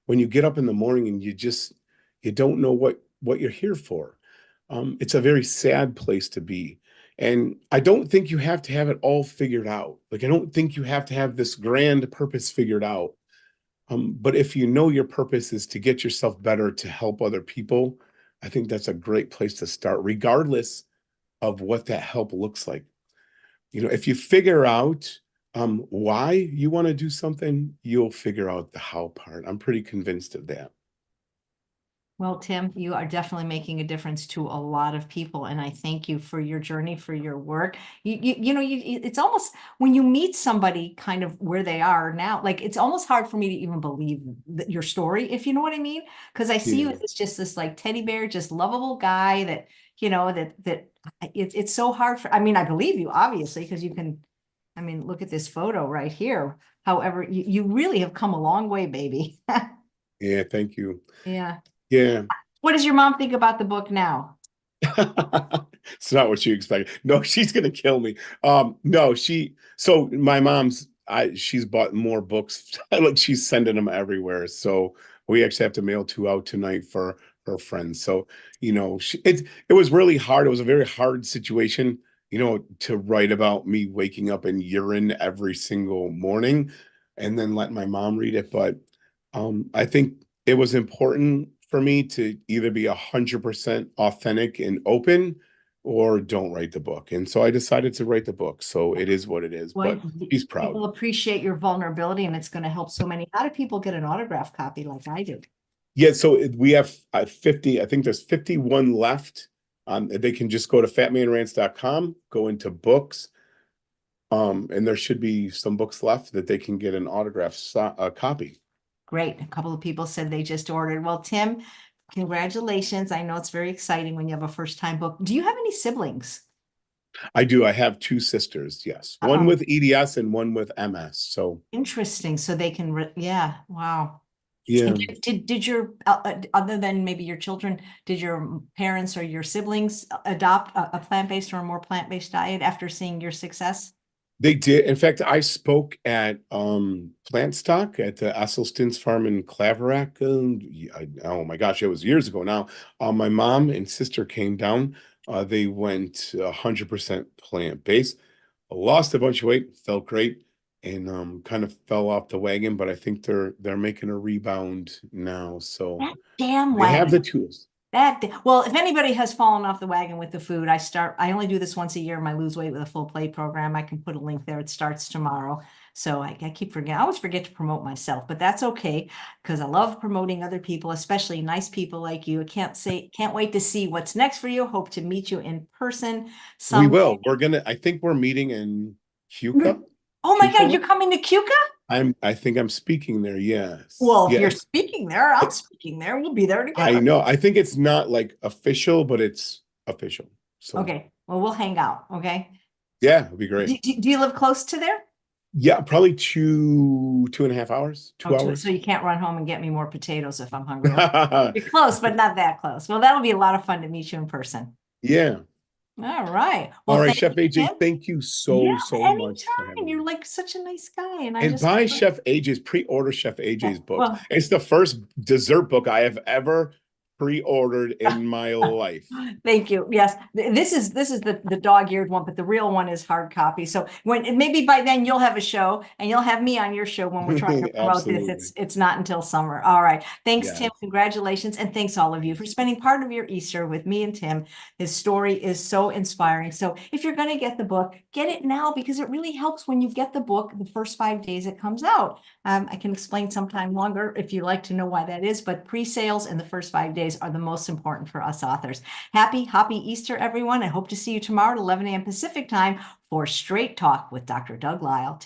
When you get up in the morning and you don't know what you're here for. It's a very sad place to be. And I don't think you have to have it all figured out. Like, I don't think you have to have this grand purpose figured out. But if you know your purpose is to get yourself better, to help other people, I think that's a great place to start, regardless of what that help looks like. If you figure out why you want to do something, you'll figure out the how part. I'm pretty convinced of that. Well, Tim, you are definitely making a difference to a lot of people, and I thank you for your journey, for your work. It's almost when you meet somebody kind of where they are now, like it's almost hard for me to even believe your story, if you know what I mean. Because I see you Yeah. as just this like teddy bear, just lovable guy that, it's so hard for, I mean, I believe you, obviously, because you can, I mean, look at this photo right here. However, you really have come a long way, baby. Yeah, thank you. Yeah. Yeah. What does your mom think about the book now? It's not what she expected. No, she's gonna kill me. No, so my mom's she's bought more books. Like, she's sending them everywhere. So we actually have to mail two out tonight for her friends. So, it was really hard. It was a very hard situation, to write about me waking up in urine every single morning and then let my mom read it. But I think it was important for me to either be 100% authentic and open or don't write the book. And so I decided to write the book. So it is what it is, Well, but she's proud. people appreciate your vulnerability and it's going to help so many. How do people get an autograph copy like I do? Yeah, so we have 50, I think there's 51 left. They can just go to fatmanrants.com, go into books, and there should be some books left that they can get an autograph copy. Great. A couple of people said they just ordered. Well, Tim, congratulations. I know it's very exciting when you have a first time book. Do you have any siblings? I do. I have two sisters, yes. One Oh, with EDS and one with MS. So, interesting. So they can, yeah, wow. And yeah. did your, other than maybe your children, did your parents or your siblings adopt a plant-based or a more plant-based diet after seeing your success? They did. In fact, I spoke at Plant Stock at the Esselstyn's farm in Claverack. Oh my gosh, it was years ago now. My mom and sister came down. They went 100% plant-based. Lost a bunch of weight, felt great, and kind of fell off the wagon. But I think they're making a rebound now. So That damn they have wagon. the tools. Well, if anybody has fallen off the wagon with the food, I only do this once a year, my lose weight with a full plate program. I can put a link there. It starts tomorrow. So I keep forgetting. I always forget to promote myself, but that's okay because I love promoting other people, especially nice people like you. Can't wait to see what's next for you. Hope to meet you in person We someday. will. I think we're meeting in Cuca. Oh my God, Cuca. you're coming to Cuca? I think I'm speaking there. Yes. Well, if Yeah. you're speaking there, I'm speaking there. We'll be there I together. know. I think it's not like official, but it's official. So Okay. Well, we'll hang out. Okay. yeah, it'd be great. Do you live close to there? Yeah, probably 2.5 hours, Oh, 2 hours. so you can't run home and get me more potatoes if I'm hungry. Okay. You're close, but not that close. Well, that'll be a lot of fun to meet you in person. Yeah. All right. All Well, right, thank Chef you, AJ, Tim. thank you Yeah, so much for anytime. having me. You're like such a nice guy. And I And just, buy Chef AJ's, pre-order Chef AJ's books. well, It's the first dessert book I have ever pre-ordered in my life. Thank you. Yes, this is the dog-eared one, but the real one is hard copy. So when maybe by then you'll have a show and you'll have me on your show when we're trying to promote this. Absolutely. It's not until summer. All right. Thanks, Tim. Yes. Congratulations. And thanks all of you for spending part of your Easter with me and Tim. His story is so inspiring. So if you're going to get the book, get it now because it really helps when you get the book the first 5 days it comes out. I can explain sometime longer if you like to know why that is, but pre-sales in the first 5 days are the most important for us authors. Happy Easter, everyone. I hope to see you tomorrow at 11 a.m. Pacific time for Straight Talk with Dr. Doug Lisle. Take